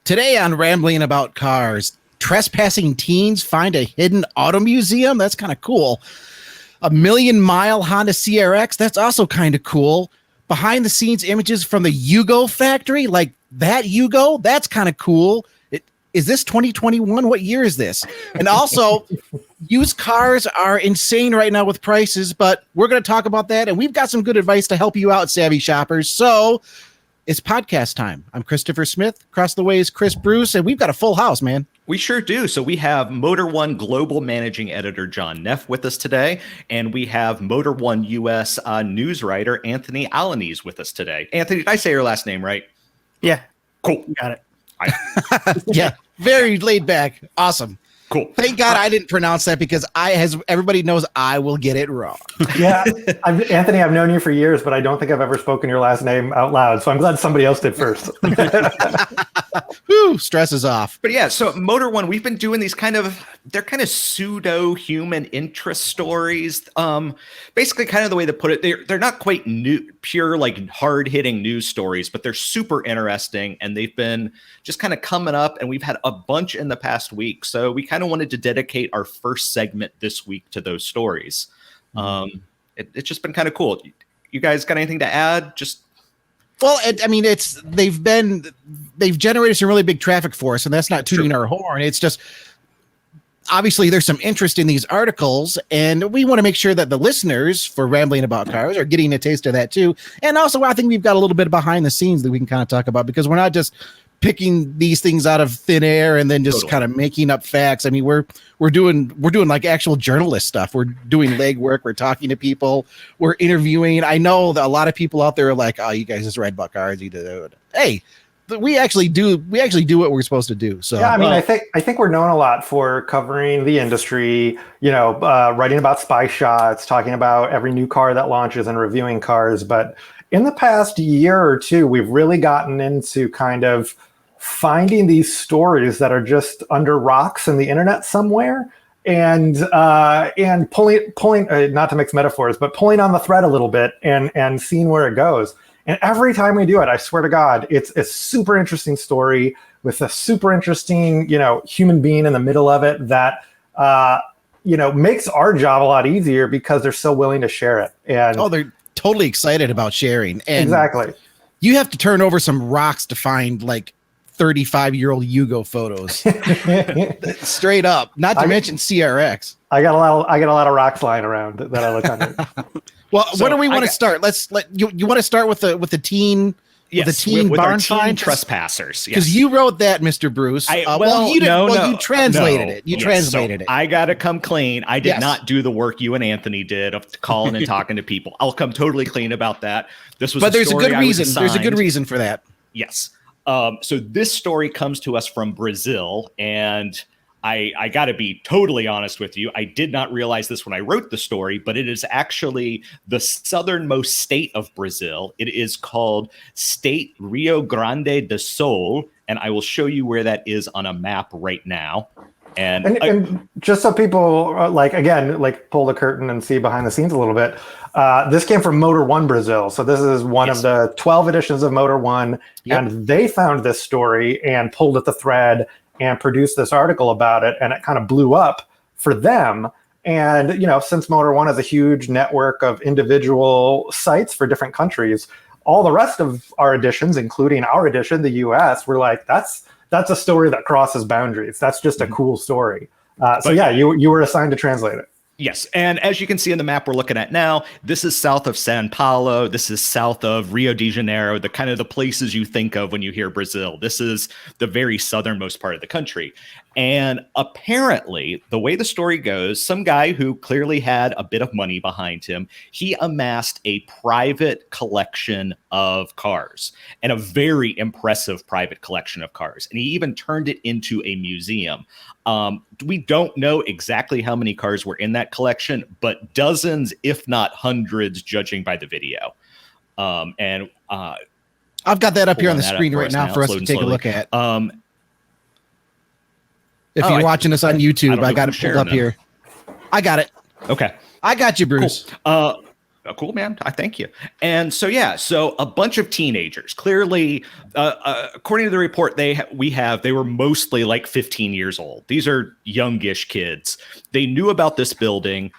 Today on Rambling About Cars, trespassing teens find a hidden auto museum. That's kind of cool. A 1,000,000-mile Honda CRX. That's also kind of cool. Behind the scenes images from the Yugo factory, like that Yugo. That's kind of cool. Is this 2021? What year is this? And also, used cars are insane right now with prices, but we're going to talk about that. And we've got some good advice to help you out, savvy shoppers. So it's podcast time. I'm Christopher Smith. Across the way is Chris Bruce, and we've got a full house, man. We sure do. So we have Motor One Global Managing Editor John Neff with us today, and we have Motor One US news writer Anthony Alaniz with us today. Anthony, did I say your last name right? Yeah. Cool. You got it. Yeah, very laid back. Awesome. Cool. Thank God I didn't pronounce that because everybody knows I will get it wrong. Yeah, Anthony, I've known you for years, but I don't think I've ever spoken your last name out loud. So I'm glad somebody else did first. Whew, stress is off. But yeah, so Motor One, we've been doing these they're kind of pseudo-human interest stories. Basically, kind of the way to put it, they're not quite pure, like hard-hitting news stories, but they're super interesting, and they've been just kind of coming up, and we've had a bunch in the past week. So we kind of wanted to dedicate our first segment this week to those stories. It's just been kind of cool. You guys got anything to add? Well, they've generated some really big traffic for us, and that's not tooting our horn. It's just obviously there's some interest in these articles, and we want to make sure that the listeners for Rambling About Cars are getting a taste of that too. And also, I think we've got a little bit behind the scenes that we can kind of talk about, because we're not just picking these things out of thin air and then just kind of making up facts. I mean, we're doing like actual journalist stuff. We're doing legwork. We're talking to people. We're interviewing. I know that a lot of people out there are like, "Oh, you guys just write about cars. You do it." Hey, we actually do what we're supposed to do. So yeah, I mean, I think we're known a lot for covering the industry. Writing about spy shots, talking about every new car that launches, and reviewing cars. But in the past year or two, we've really gotten into kind of finding these stories that are just under rocks in the internet somewhere, and pulling not to mix metaphors, but pulling on the thread a little bit and seeing where it goes. And every time we do it, I swear to God, it's a super interesting story with a super interesting, human being in the middle of it that makes our job a lot easier because they're so willing to share it. And they're totally excited about sharing. And exactly. You have to turn over some rocks to find like 35-year-old Yugo photos. Straight up. Not to mention CRX. I got a lot of rocks lying around that I look under. Well, where do we want to start? You want to start with the teen. Yes, with the teen with barn our teen find? trespassers. Because you wrote that, Mr. Bruce. You translated it. You translated it. I gotta come clean. I did not do the work you and Anthony did of calling and talking to people. I'll come totally clean about that. There's a good reason. There's a good reason for that. Yes. So this story comes to us from Brazil, and I got to be totally honest with you. I did not realize this when I wrote the story, but it is actually the southernmost state of Brazil. It is called State Rio Grande do Sul, and I will show you where that is on a map right now. And just so people pull the curtain and see behind the scenes a little bit, this came from Motor One Brazil. So this is one of the 12 editions of Motor One, and they found this story and pulled at the thread and produced this article about it, and it kind of blew up for them. And since Motor One is a huge network of individual sites for different countries, all the rest of our editions, including our edition, the US, were like, that's a story that crosses boundaries. That's just a cool story. You were assigned to translate it. Yes. And as you can see in the map we're looking at now, this is south of Sao Paulo. This is south of Rio de Janeiro, the kind of the places you think of when you hear Brazil. This is the very southernmost part of the country. And apparently, the way the story goes, some guy who clearly had a bit of money behind him, he amassed a private collection of cars, and a very impressive private collection of cars. And he even turned it into a museum. We don't know exactly how many cars were in that collection, but dozens, if not hundreds, judging by the video. I've got that up here on the screen right now for us to take a look at. If you're watching us on YouTube, I got it pulled up here. I got it. Okay. I got you, Bruce. Cool. Oh, cool, man. I thank you. And so, so a bunch of teenagers, clearly, according to the report they were mostly like 15 years old. These are youngish kids. They knew about this building.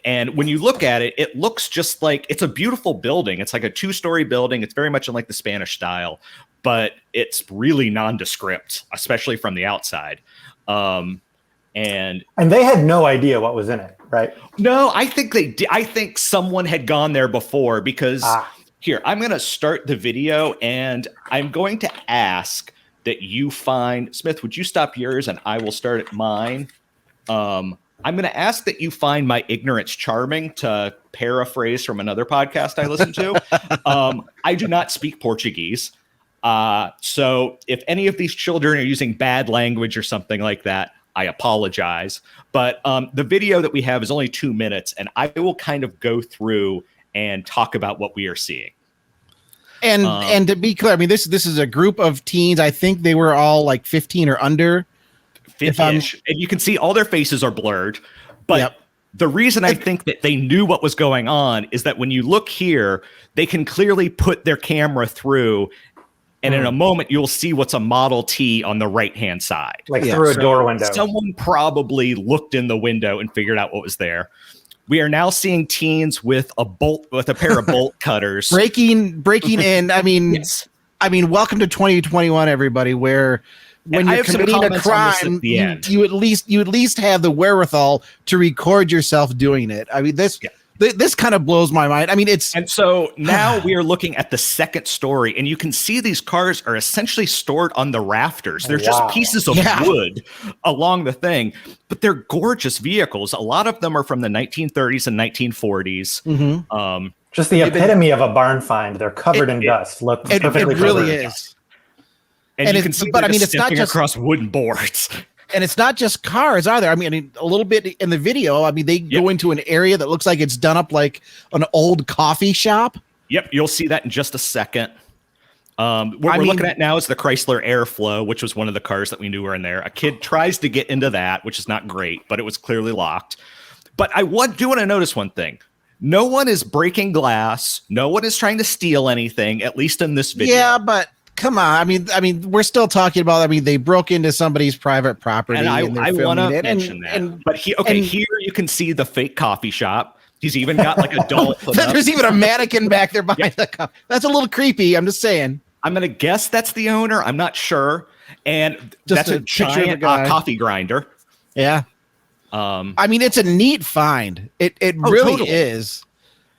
And when you look at it, it looks just like it's a beautiful building. It's like a 2-story building. It's very much in like the Spanish style, but it's really nondescript, especially from the outside. And they had no idea what was in it, right? No, I think they did. I think someone had gone there before because here, I'm going to start the video and I'm going to ask that you find Smith, would you stop yours and I will start at mine. I'm going to ask that you find my ignorance charming, to paraphrase from another podcast I listen to. I do not speak Portuguese. So if any of these children are using bad language or something like that, I apologize. But the video that we have is only 2 minutes, and I will kind of go through and talk about what we are seeing. And to be clear, I mean, this is a group of teens. I think they were all like 15 or under. 50-ish, and you can see all their faces are blurred. But the reason I think that they knew what was going on is that when you look here, they can clearly put their camera through, and in a moment you'll see what's a Model T on the right-hand side. Like through a door window. Someone probably looked in the window and figured out what was there. We are now seeing teens with a pair of bolt cutters. breaking in. I mean, yes. Welcome to 2021, everybody, where when you're committing a crime, you at least have the wherewithal to record yourself doing it. I mean, this kind of blows my mind. I mean, and so now we are looking at the second story, and you can see these cars are essentially stored on the rafters. They're just pieces of wood along the thing, but they're gorgeous vehicles. A lot of them are from the 1930s and 1940s. Mm-hmm. Just the epitome of a barn find. They're covered in dust. Look, it really is. And you can see, but I mean, it's not just across wooden boards. And it's not just cars either. I mean, a little bit in the video. I mean, they go into an area that looks like it's done up like an old coffee shop. Yep, you'll see that in just a second. What we're looking at now is the Chrysler Airflow, which was one of the cars that we knew were in there. A kid tries to get into that, which is not great, but it was clearly locked. But I do want to notice one thing. No one is breaking glass. No one is trying to steal anything, at least in this video. Yeah, but come on. I mean, we're still talking about, they broke into somebody's private property. And I want to mention that. But here you can see the fake coffee shop. He's even got like a doll. There's even a mannequin back there behind the cup. That's a little creepy. I'm just saying. I'm going to guess that's the owner. I'm not sure. And just that's a giant coffee grinder. Yeah. I mean, it's a neat find. It really totally is.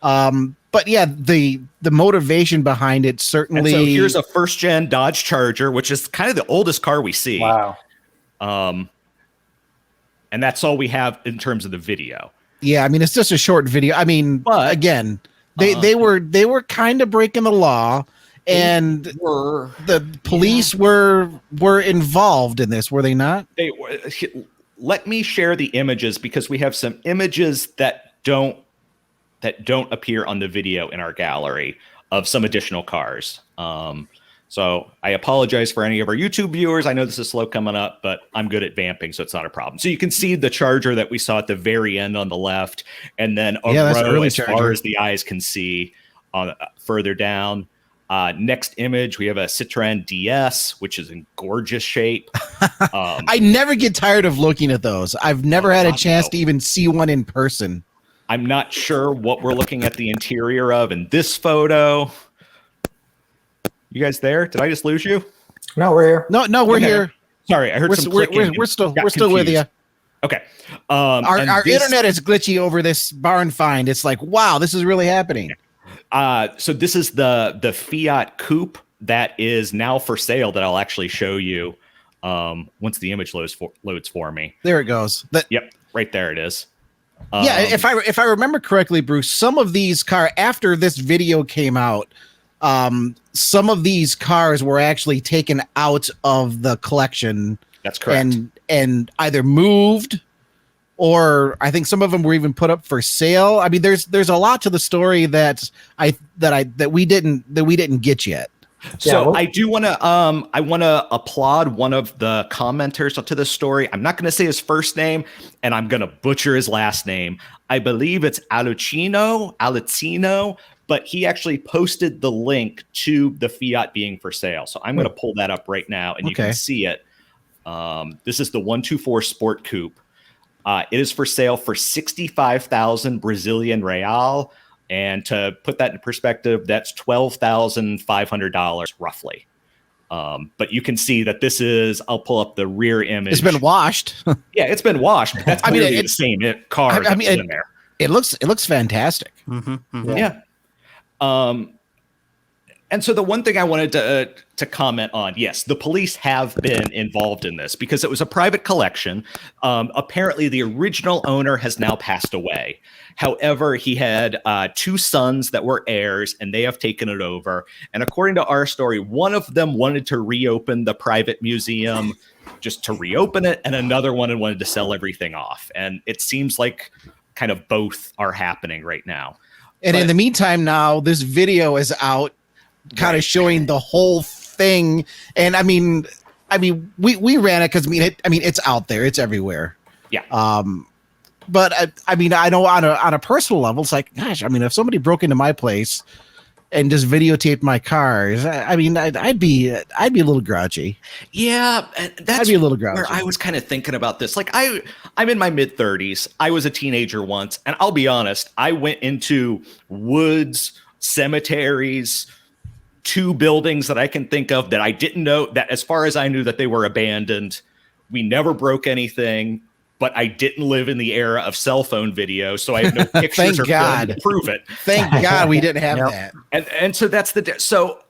But yeah, the motivation behind it certainly. And so here's a first gen Dodge Charger, which is kind of the oldest car we see. Wow. And that's all we have in terms of the video. Yeah, I mean, it's just a short video. I mean, but again, they were kind of breaking the law, and the police were involved in this, were they not? They were. Let me share the images, because we have some images that don't appear on the video in our gallery of some additional cars. So I apologize for any of our YouTube viewers. I know this is slow coming up, but I'm good at vamping, so it's not a problem. So you can see the Charger that we saw at the very end on the left, and then a row as far as the eyes can see further down. Next image, we have a Citroen Ds, which is in gorgeous shape. I never get tired of looking at those. I've never had a chance to even see one in person. I'm not sure what we're looking at the interior of in this photo. You guys there? Did I just lose you? No, we're here. No, we're here. Sorry, I heard some clicking. We're still with you. Okay. Our internet is glitchy over this barn find. It's like, wow, this is really happening. So this is the Fiat Coupe that is now for sale that I'll actually show you once the image loads for me. There it goes. Yep, right there it is. Yeah, if I remember correctly, Bruce, some of these cars, after this video came out, some of these cars were actually taken out of the collection. That's correct. And either moved, or I think some of them were even put up for sale. I mean, there's a lot to the story that we didn't get yet. So I do want to applaud one of the commenters to this story. I'm not going to say his first name, and I'm going to butcher his last name. I believe it's Alucino, but he actually posted the link to the Fiat being for sale. So I'm going to pull that up right now, and you can see it. This is the 124 Sport Coupe. It is for sale for 65,000 Brazilian real. And to put that in perspective, that's $12,500 roughly. But you can see that this is, I'll pull up the rear image. It's been washed. Yeah, it's been washed. But that's it's the same car that's in there. It looks fantastic. Yeah. And so the one thing I wanted to comment on, yes, the police have been involved in this because it was a private collection. Apparently, the original owner has now passed away. However, he had 2 sons that were heirs, and they have taken it over. And according to our story, one of them wanted to reopen the private museum just to reopen it, and another one wanted to sell everything off. And it seems like kind of both are happening right now. And in the meantime, now this video is out, kind of showing the whole thing. And I mean, we ran it because it's out there, it's everywhere. Yeah. But I know on a personal level, it's like, gosh, if somebody broke into my place and just videotaped my cars, I'd be a little grouchy. Yeah, that's I'd be a little grouchy. Where I was kind of thinking about this. Like I'm in my mid-30s. I was a teenager once, and I'll be honest, I went into woods, cemeteries, 2 buildings that I can think of that I didn't know that, as far as I knew, that they were abandoned. We never broke anything. But I didn't live in the era of cell phone video, so I have no pictures or film to prove it. Thank God we didn't have that. And so that's so,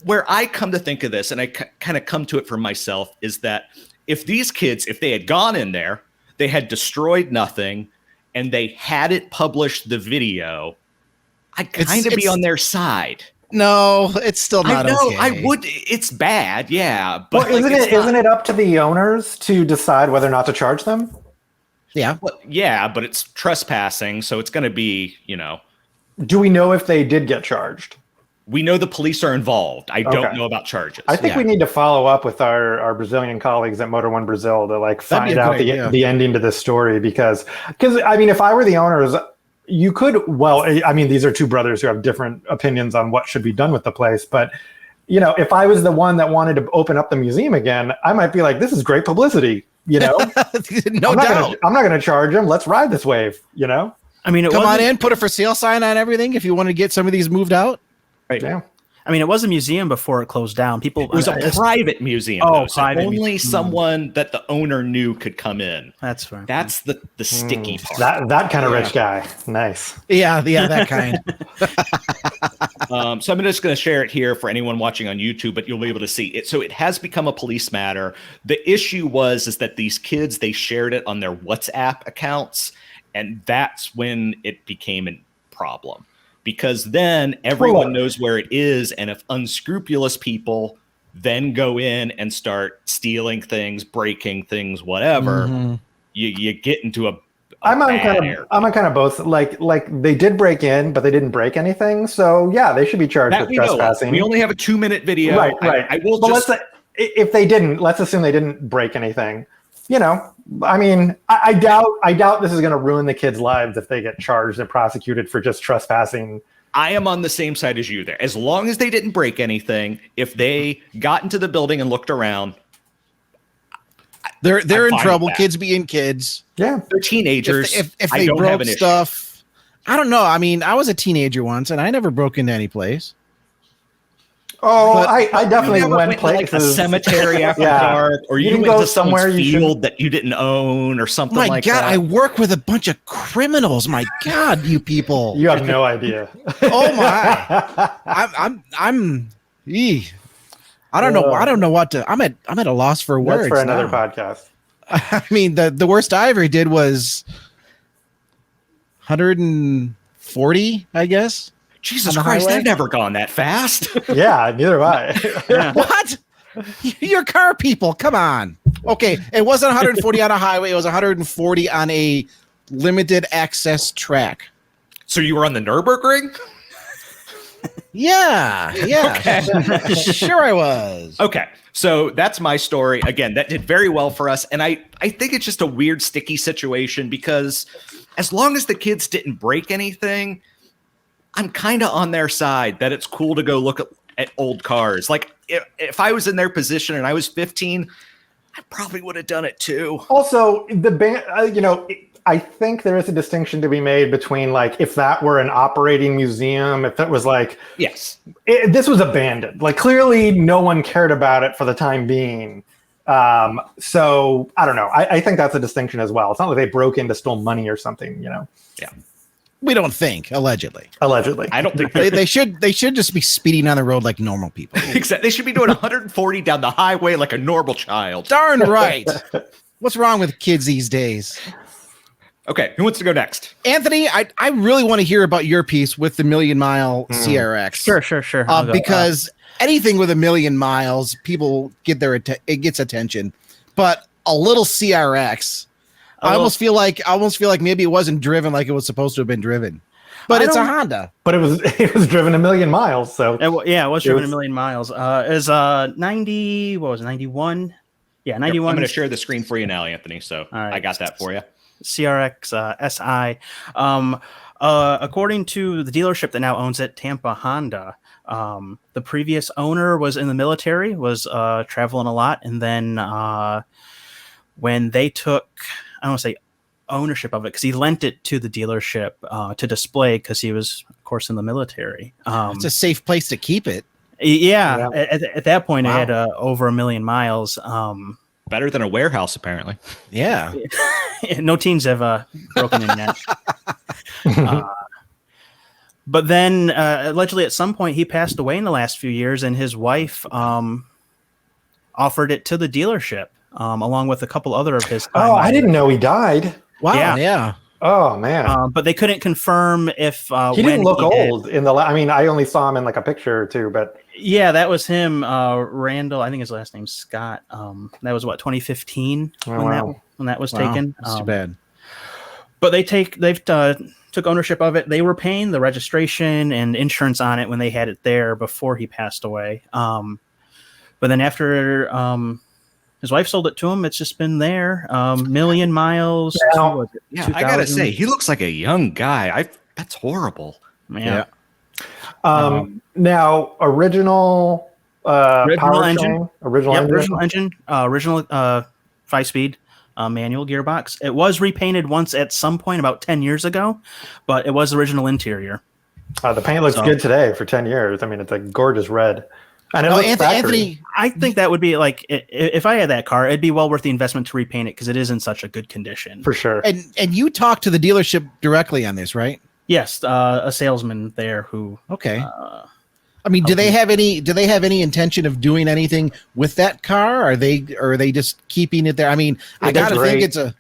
where I come to think of this, and I kind of come to it for myself, is that if these kids, if they had gone in there, they had destroyed nothing, and they hadn't published the video, I'd kind of be on their side. No, it's still not okay. I would. It's bad, yeah. But isn't it up to the owners to decide whether or not to charge them? Yeah. Well, yeah, but it's trespassing, so it's going to be, Do we know if they did get charged? We know the police are involved. I don't know about charges. I think we need to follow up with our Brazilian colleagues at Motor One Brazil to find out the ending to this story because if I were the owners. You could, these are 2 brothers who have different opinions on what should be done with the place. But, if I was the one that wanted to open up the museum again, I might be like, this is great publicity, No doubt. I'm not going to charge them. Let's ride this wave, Come on in, put a for sale sign on everything if you want to get some of these moved out. Right. Yeah. It was a museum before it closed down. It was a private museum. Private only someone that the owner knew could come in. That's fine. That's the sticky part. That kind of rich guy. Nice. Yeah, that kind. So I'm just going to share it here for anyone watching on YouTube, but you'll be able to see it. So it has become a police matter. The issue is that these kids, they shared it on their WhatsApp accounts, and that's when it became a problem. Because then everyone knows where it is, and if unscrupulous people then go in and start stealing things, breaking things, whatever, you get into a I'm on kind of both. Like they did break in, but they didn't break anything. So yeah, they should be charged with trespassing. We only have a 2-minute video. Right. I will. But if they didn't, let's assume they didn't break anything. I doubt this is going to ruin the kids' lives if they get charged and prosecuted for just trespassing. I am on the same side as you there. As long as they didn't break anything, if they got into the building and looked around, they're in trouble. Kids being kids. Yeah, they're teenagers. If they broke stuff, I don't know. I was a teenager once, and I never broke into any place. Oh, I definitely went places. Like a cemetery after dark, or you went to somewhere field that you didn't own, or something like that. My God, I work with a bunch of criminals. My God, you people! You have no idea. Oh my! I'm. I don't know. I don't know what to. I'm at a loss for words. That's for another podcast. The worst I ever did was 140, I guess. Jesus Christ, I've never gone that fast. Yeah, neither have I. Yeah. What? You're car people. Come on. Okay, it wasn't 140 on a highway. It was 140 on a limited access track. So you were on the Nürburgring? Yeah. Sure I was. Okay, so that's my story. Again, that did very well for us. And I think it's just a weird, sticky situation because as long as the kids didn't break anything, I'm kind of on their side that it's cool to go look at old cars. Like if I was in their position and I was 15, I probably would have done it too. Also, the band, I think there is a distinction to be made between like if that were an operating museum, if that was like, yes, this was abandoned. Like clearly no one cared about it for the time being. So I don't know. I think that's a distinction as well. It's not like they broke in to steal money or something, Yeah. We don't think, allegedly. I don't think they should just be speeding on the road like normal people. Exactly. They should be doing 140 down the highway like a normal child. Darn right. What's wrong with kids these days? Okay, who wants to go next? Anthony, I really want to hear about your piece with the Million Mile CRX. Sure. Because anything with 1 million miles, people get it gets attention. But a little CRX, I almost feel like maybe it wasn't driven like it was supposed to have been driven. But it's a Honda. But it was driven 1 million miles. So it was driven 1 million miles. Is 90? What was it? 91? Yeah, 91. I'm going to share the screen for you now, Anthony. So right. I got that for you. CRX SI. According to the dealership that now owns it, Tampa Honda, the previous owner was in the military, was traveling a lot, and then when they took, I don't want to say ownership of it, because he lent it to the dealership to display because he was, of course, in the military. It's a safe place to keep it. Yeah. At that point, it had over 1 million miles. Better than a warehouse, apparently. Yeah. No teens have broken in yet. But then allegedly at some point he passed away in the last few years, and his wife offered it to the dealership along with a couple other of his. I didn't know he died. Wow. Yeah. Oh man. But they couldn't confirm if he didn't look old in the. I mean, I only saw him in like a picture or two, but yeah, that was him. Randall, I think his last name's Scott. That was 2015 when that was taken. That's too bad. But they've took ownership of it. They were paying the registration and insurance on it when they had it there before he passed away. But then after his wife sold it to him, it's just been there. Million miles. I gotta say, he looks like a young guy. That's horrible. Yeah. Now, original engine, original 5-speed manual gearbox. It was repainted once at some point about 10 years ago, but it was original interior. The paint looks good today for 10 years. I mean, it's a gorgeous red. And Anthony, I think that would be like, if I had that car, it'd be well worth the investment to repaint it because it is in such a good condition. For sure. And you talked to the dealership directly on this, right? Yes, a salesman there who. Okay. I mean, do they have any intention of doing anything with that car? Are they just keeping it there? I mean, I gotta think it's a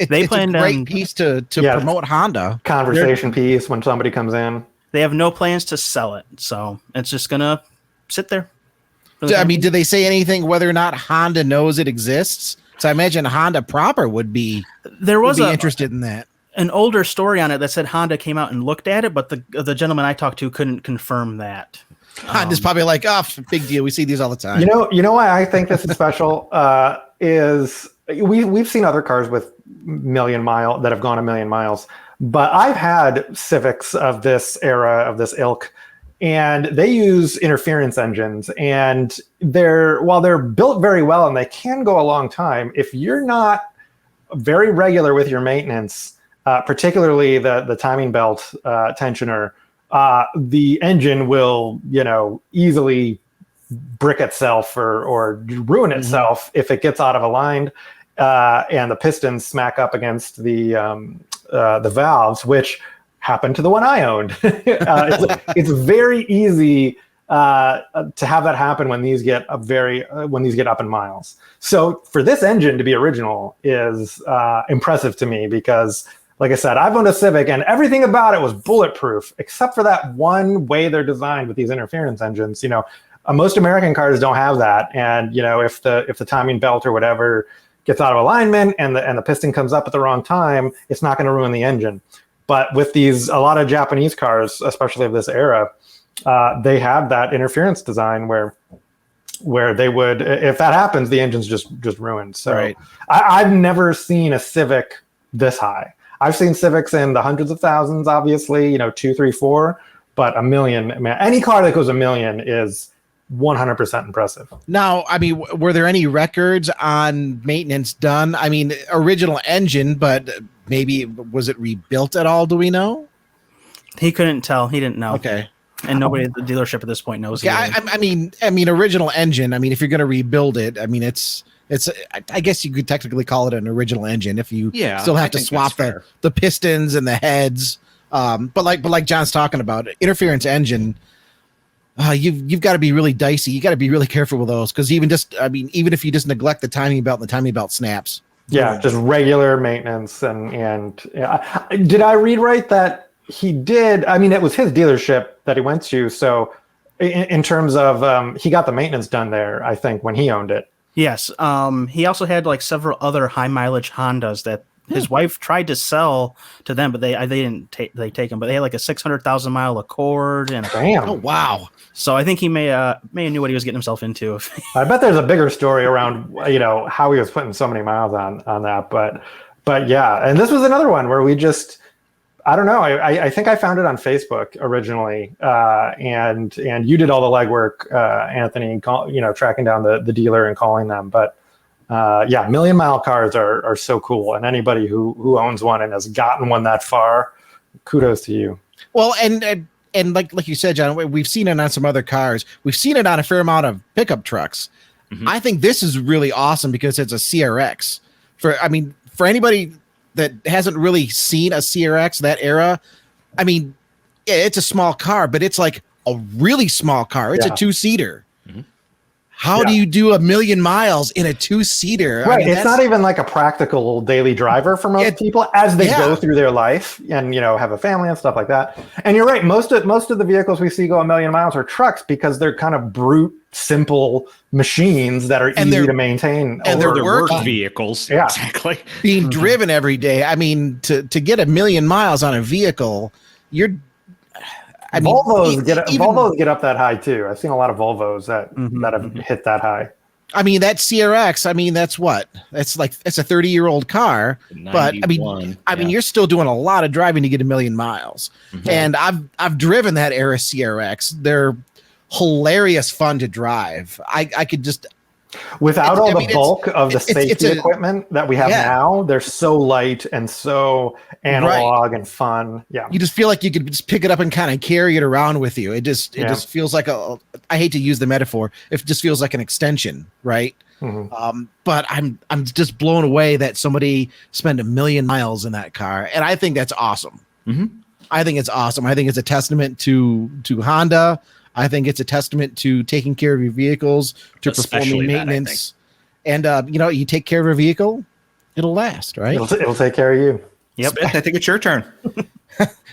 great piece to promote Honda. Conversation piece when somebody comes in. They have no plans to sell it, so it's just gonna sit there. I mean, do they say anything whether or not Honda knows it exists? So I imagine Honda proper would be interested in that. An older story on it that said Honda came out and looked at it, but the gentleman I talked to couldn't confirm that. Honda's probably like, big deal. We see these all the time. You know why I think this is special is we've seen other cars with that have gone 1 million miles, but I've had Civics of this era, of this ilk, and they use interference engines, and while they're built very well and they can go a long time, if you're not very regular with your maintenance, particularly the timing belt tensioner, the engine will, easily brick itself or ruin itself if it gets out of aligned, and the pistons smack up against the valves, which happened to the one I owned. It's very easy to have that happen when these get up in miles. So for this engine to be original is impressive to me because, like I said, I've owned a Civic and everything about it was bulletproof, except for that one way they're designed with these interference engines. Most American cars don't have that, and if the timing belt or whatever gets out of alignment and the piston comes up at the wrong time, it's not going to ruin the engine. But with a lot of Japanese cars, especially of this era, they have that interference design where they would, if that happens, the engine's just ruined. So Right. I've never seen a Civic this high. I've seen Civics in the hundreds of thousands, obviously, 2, 3, 4, but $1 million, man, any car that goes $1 million is 100% impressive. Now, I mean, were there any records on maintenance done? I mean, original engine, but maybe was it rebuilt at all? Do we know? He couldn't tell. He didn't know. Okay. And nobody at the dealership at this point knows. Yeah, I mean, original engine. I mean, if you're going to rebuild it, I mean, it's. I guess you could technically call it an original engine if you still have to swap the pistons and the heads. But like John's talking about, interference engine. You've got to be really dicey. You got to be really careful with those because even if you just neglect the timing belt, and the timing belt snaps. Yeah, just regular maintenance and did I read right that he did? I mean, it was his dealership that he went to. So in terms of he got the maintenance done there, I think when he owned it. Yes. He also had like several other high mileage Hondas that his wife tried to sell to them, but they didn't take them. But they had like a 600,000 mile Accord and Damn. Oh wow! So I think he may have knew what he was getting himself into. I bet there's a bigger story around how he was putting so many miles on that, but yeah. And this was another one where we just, I don't know. I think I found it on Facebook originally, and you did all the legwork, Anthony. Tracking down the dealer and calling them. But yeah, $1 million mile cars are so cool, and anybody who owns one and has gotten one that far, kudos to you. Well, and like you said, John, we've seen it on some other cars. We've seen it on a fair amount of pickup trucks. Mm-hmm. I think this is really awesome because it's a CRX. For anybody that hasn't really seen a CRX that era, I mean, yeah, it's a small car, but it's like a really small car. It's a 2-seater. Mm-hmm. How do you do 1 million miles in a 2-seater? Right. I mean, it's not even like a practical daily driver for most people as they go through their life and, have a family and stuff like that. And you're right. Most of the vehicles we see go 1 million miles are trucks because they're kind of brute, simple machines that are easy to maintain. And they're work vehicles. Yeah. Exactly. Being driven every day. I mean, to get 1 million miles on a vehicle, Volvos get up that high too. I've seen a lot of Volvos that have hit that high. I mean, that CRX, I mean, that's what? It's like it's a 30-year-old car, but I mean, you're still doing a lot of driving to get 1 million miles. Mm-hmm. And I've driven that era CRX. They're hilarious fun to drive. I could just without all the bulk of the safety equipment that we have now, they're so light and so analog and fun. Yeah. You just feel like you could just pick it up and kind of carry it around with you. It just feels like I hate to use the metaphor. It just feels like an extension, right? Mm-hmm. But I'm just blown away that somebody spent 1 million miles in that car. And I think that's awesome. Mm-hmm. I think it's awesome. I think it's a testament to Honda. I think it's a testament to taking care of your vehicles, to performing maintenance. And, you take care of a vehicle, it'll last, right? It'll take care of you. Yep. Smith, I think it's your turn.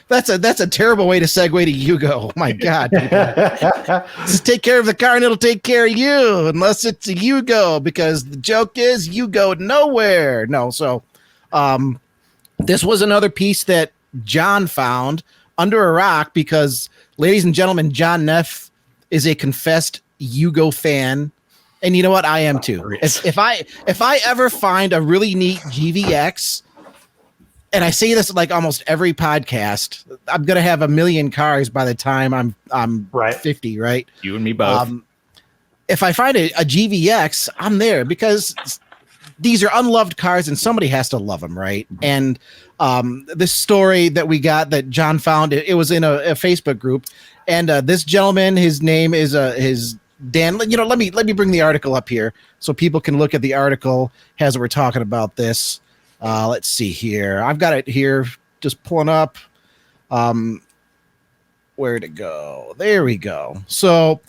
That's a terrible way to segue to Yugo. Oh my God. Just take care of the car and it'll take care of you, unless it's a Yugo, because the joke is you go nowhere. No. So this was another piece that John found under a rock because, ladies and gentlemen, John Neff is a confessed Yugo fan. And you know what? I am too. If I ever find a really neat GVX, and I say this like almost every podcast, I'm gonna have 1 million cars by the time I'm 50, right? You and me both. If I find a GVX, I'm there because these are unloved cars and somebody has to love them, right? And this story that we got that John found, it was in a Facebook group, and this gentleman, his name is his Dan. Let me bring the article up here so people can look at the article as we're talking about this. Let's see here. I've got it here, just pulling up. Where'd it go? There we go. So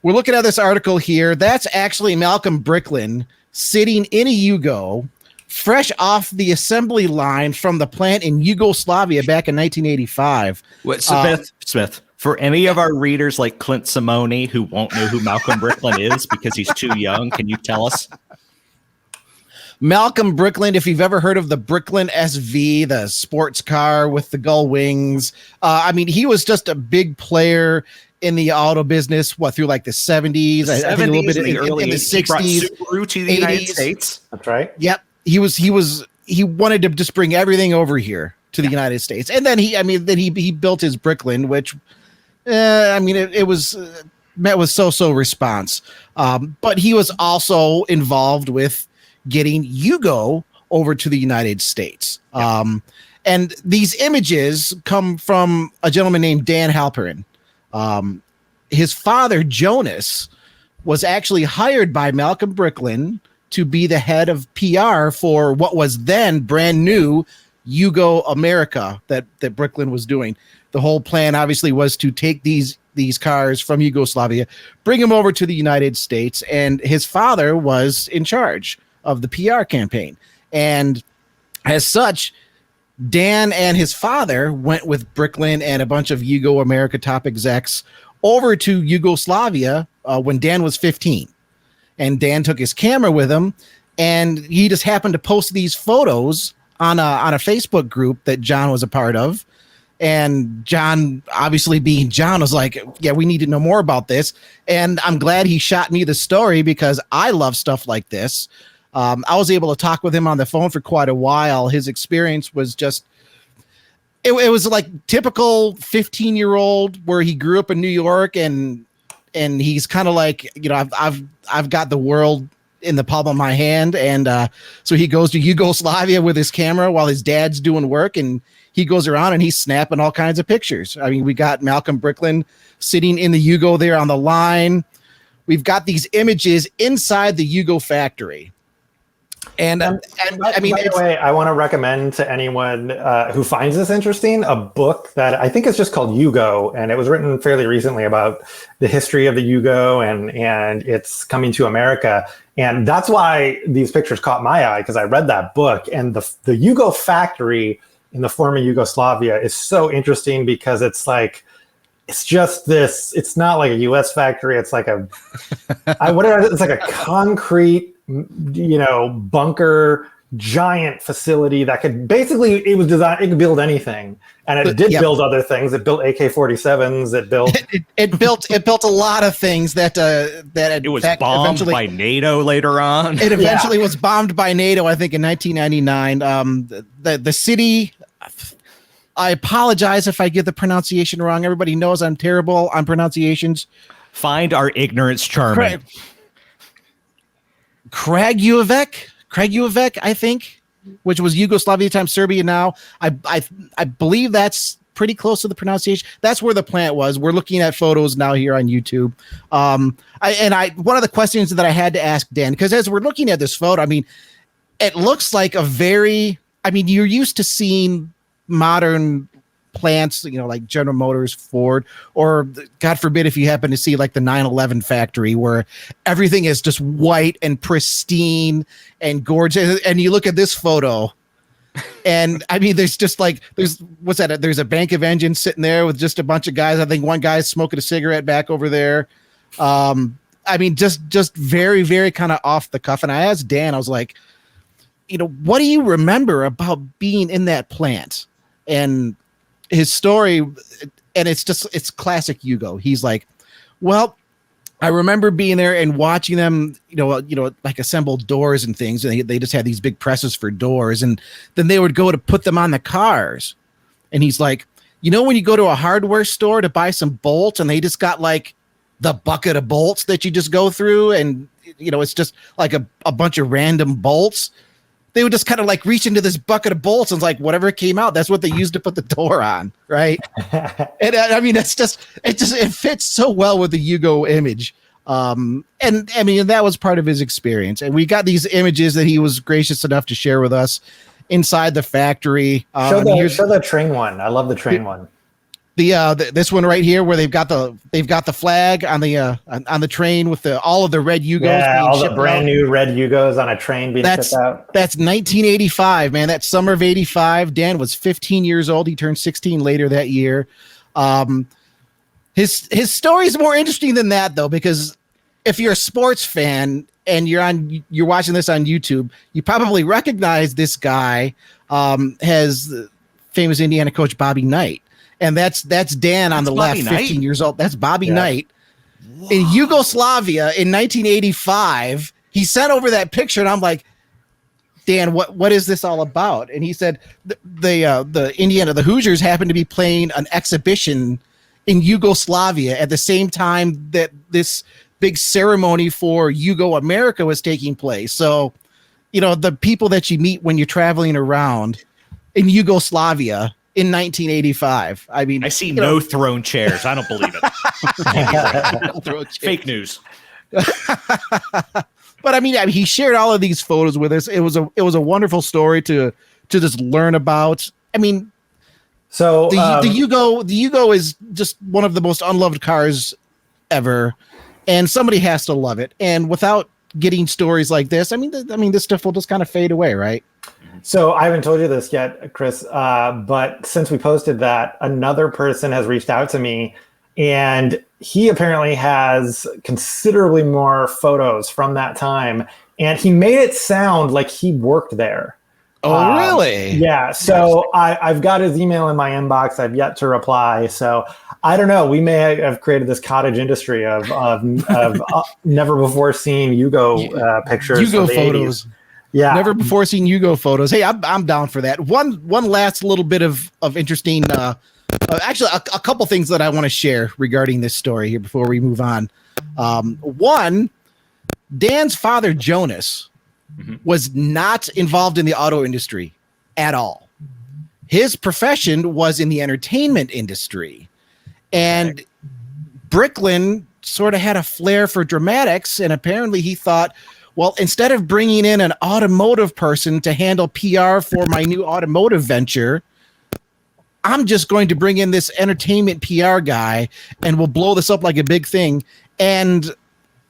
we're looking at this article here. That's actually Malcolm Bricklin sitting in a Yugo, fresh off the assembly line from the plant in Yugoslavia back in 1985. Smith, for any of our readers like Clint Simone who won't know who Malcolm Bricklin is because he's too young, can you tell us? Malcolm Bricklin, if you've ever heard of the Bricklin SV, the sports car with the gull wings, he was just a big player in the auto business, through like the 70s, I think a little bit in the early 60s, Subaru to the 80s. United States. That's right. Yep. He wanted to just bring everything over here to the United States. And then he built his Bricklin, which, it was met with so response. But he was also involved with getting Yugo over to the United States. And these images come from a gentleman named Dan Halperin. His father, Jonas, was actually hired by Malcolm Bricklin to be the head of PR for what was then brand new Yugo America that Bricklin was doing. The whole plan obviously was to take these cars from Yugoslavia, bring them over to the United States, and his father was in charge of the PR campaign. And as such, Dan and his father went with Bricklin and a bunch of Yugo America top execs over to Yugoslavia when Dan was 15. And Dan took his camera with him, and he just happened to post these photos on a Facebook group that John was a part of. And John, obviously being John, was like, yeah, we need to know more about this. And I'm glad he shot me the story because I love stuff like this. I was able to talk with him on the phone for quite a while. His experience was just, it was like typical 15-year-old where he grew up in New York, and he's kind of like, I've got the world in the palm of my hand. And so he goes to Yugoslavia with his camera while his dad's doing work, and he goes around and he's snapping all kinds of pictures. I mean, we got Malcolm Bricklin sitting in the Yugo there on the line. We've got these images inside the Yugo factory. And by the way, I want to recommend to anyone who finds this interesting a book that I think is just called Yugo, and it was written fairly recently about the history of the Yugo and its coming to America. And that's why these pictures caught my eye, because I read that book, and the Yugo factory in the former Yugoslavia is so interesting because it's just this. It's not like a U.S. factory. It's like it's like a concrete, bunker giant facility that could basically, it was designed, it could build anything. And it did build other things. It built AK-47s. It built a lot of things that it was bombed by NATO later on. It eventually was bombed by NATO, I think, in 1999. The city, I apologize if I get the pronunciation wrong. Everybody knows I'm terrible on pronunciations. Find our ignorance charming. Kragujevac, I think, which was Yugoslavia time, Serbia now. I believe that's pretty close to the pronunciation. That's where the plant was. We're looking at photos now here on YouTube. One of the questions that I had to ask Dan, because as we're looking at this photo, I mean, it looks like you're used to seeing modern plants, like General Motors, Ford, or God forbid if you happen to see like the 911 factory where everything is just white and pristine and gorgeous. And you look at this photo and there's just there's a bank of engines sitting there with just a bunch of guys. I think one guy's smoking a cigarette back over there. Just very, very kind of off the cuff. And I asked Dan, I was like, what do you remember about being in that plant? And his story, and it's classic Yugo. He's like, well, I remember being there and watching them, like assemble doors and things. And they just had these big presses for doors, and then they would go to put them on the cars. And he's like, when you go to a hardware store to buy some bolts, and they just got like the bucket of bolts that you just go through, and it's just like a bunch of random bolts. They would just kind of like reach into this bucket of bolts and like whatever came out, that's what they used to put the door on, right? And it fits so well with the Yugo image. That was part of his experience. And we got these images that he was gracious enough to share with us inside the factory. Show the train one. I love the train one. This one right here where they've got the flag on the train with all of the red Yugos. Yeah, all the brand new red Yugos on a train being shipped out. That's 1985, man. That's summer of 85. Dan was 15 years old. He turned 16 later that year. His story is more interesting than that though, because if you're a sports fan and you're watching this on YouTube, you probably recognize this guy as the famous Indiana coach Bobby Knight. and that's Dan on the left, Bobby 15 Knight? years old. That's Bobby Knight. In Yugoslavia in 1985, he sent over that picture, and I'm like, Dan, what is this all about? And he said the Hoosiers happened to be playing an exhibition in Yugoslavia at the same time that this big ceremony for Yugo America was taking place. So, the people that you meet when you're traveling around in Yugoslavia in 1985. I mean, I see no throne chairs. I don't believe it. Fake news. But I mean, he shared all of these photos with us. It was a wonderful story to just learn about. I mean, so the Yugo is just one of the most unloved cars ever, and somebody has to love it. And without getting stories like this, I mean, this stuff will just kind of fade away, right? So I haven't told you this yet, Chris, but since we posted that, another person has reached out to me, and he apparently has considerably more photos from that time, and he made it sound like he worked there. Oh, really? Yeah. So I've got his email in my inbox. I've yet to reply. So I don't know. We may have created this cottage industry of never before seen Yugo pictures. Yugo photos. 80s. Yeah. Never before seen Yugo photos. Hey, I'm down for that. One last little bit of interesting. Actually, a couple things that I want to share regarding this story here before we move on. One, Dan's father, Jonas, was not involved in the auto industry at all. His profession was in the entertainment industry. And Bricklin sort of had a flair for dramatics, and apparently he thought, well, instead of bringing in an automotive person to handle PR for my new automotive venture, I'm just going to bring in this entertainment PR guy and we'll blow this up like a big thing. And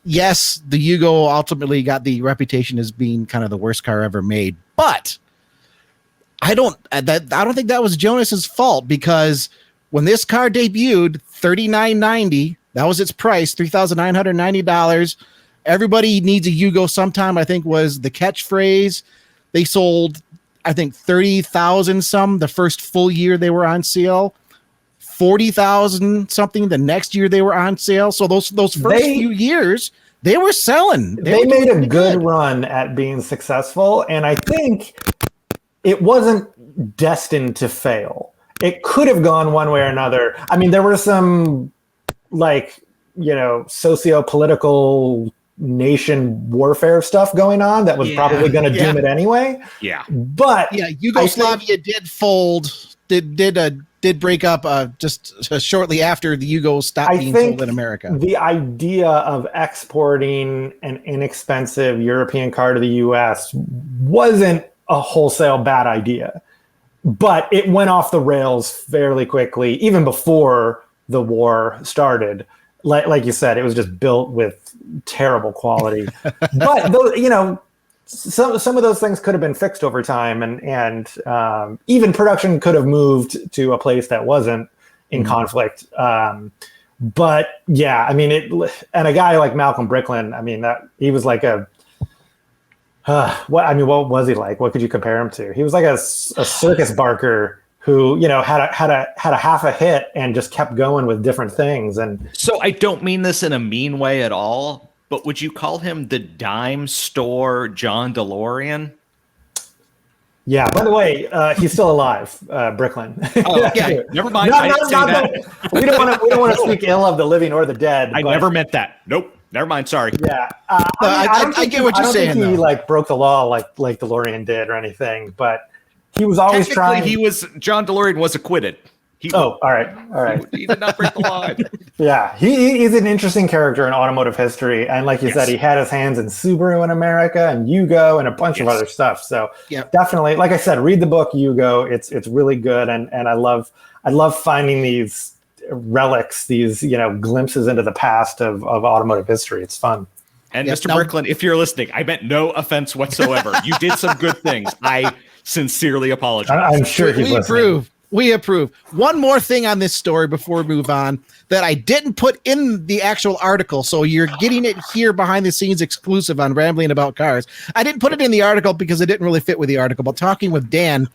yes, the Yugo ultimately got the reputation as being kind of the worst car ever made. But I don't think that was Jonas's fault, because when this car debuted, $39.90, that was its price, $3,990. Everybody needs a Yugo sometime, I think, was the catchphrase. They sold, I think, 30,000 some the first full year they were on sale, 40,000 something the next year they were on sale. So those first few years, they were selling. They made a good run at being successful, and I think it wasn't destined to fail. It could have gone one way or another. I mean, there were some, socio-political nation warfare stuff going on that was probably going to doom it anyway. Yeah. But Yugoslavia did fold, did break up just shortly after the Yugo stopped being sold in America. The idea of exporting an inexpensive European car to the US wasn't a wholesale bad idea, but it went off the rails fairly quickly, even before the war started. Like you said, it was just built with terrible quality. But some of those things could have been fixed over time, and even production could have moved to a place that wasn't in conflict. But yeah, I mean, and a guy like Malcolm Bricklin, I mean, that he was like what was he like? What could you compare him to? He was like a circus barker who, had a half a hit and just kept going with different things. And so I don't mean this in a mean way at all, but would you call him the dime store John DeLorean? Yeah. By the way, he's still alive, Bricklin. Oh, okay. Never mind. We don't want to speak ill of the living or the dead. I never meant that. Nope. Never mind. Sorry. Yeah. I get what you're saying. I don't think he broke the law like DeLorean did or anything, but he was always trying. John DeLorean was acquitted. All right. He did not break the law. Yeah, he's an interesting character in automotive history, and like you said, he had his hands in Subaru in America and Yugo and a bunch of other stuff. So definitely, like I said, read the book Yugo. It's really good, and I love finding these relics, these glimpses into the past of automotive history. It's fun. And Mr. Bricklin, if you're listening, I meant no offense whatsoever. You did some good things. I sincerely apologize. I'm sure he's listening. We approve. One more thing on this story before we move on that I didn't put in the actual article, so you're getting it here behind the scenes exclusive on Rambling About Cars. I didn't put it in the article because it didn't really fit with the article, but talking with Dan,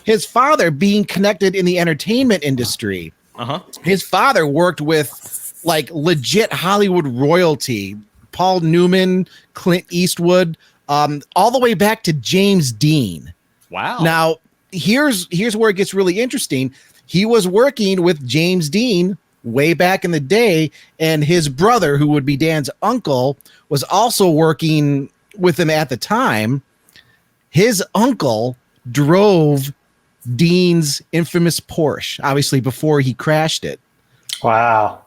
his father being connected in the entertainment industry. His father worked with like legit Hollywood royalty, Paul Newman, Clint Eastwood, all the way back to James Dean. Wow. Now, here's where it gets really interesting. He was working with James Dean way back in the day, and his brother, who would be Dan's uncle, was also working with him at the time. His uncle drove Dean's infamous Porsche, obviously before he crashed it. Wow.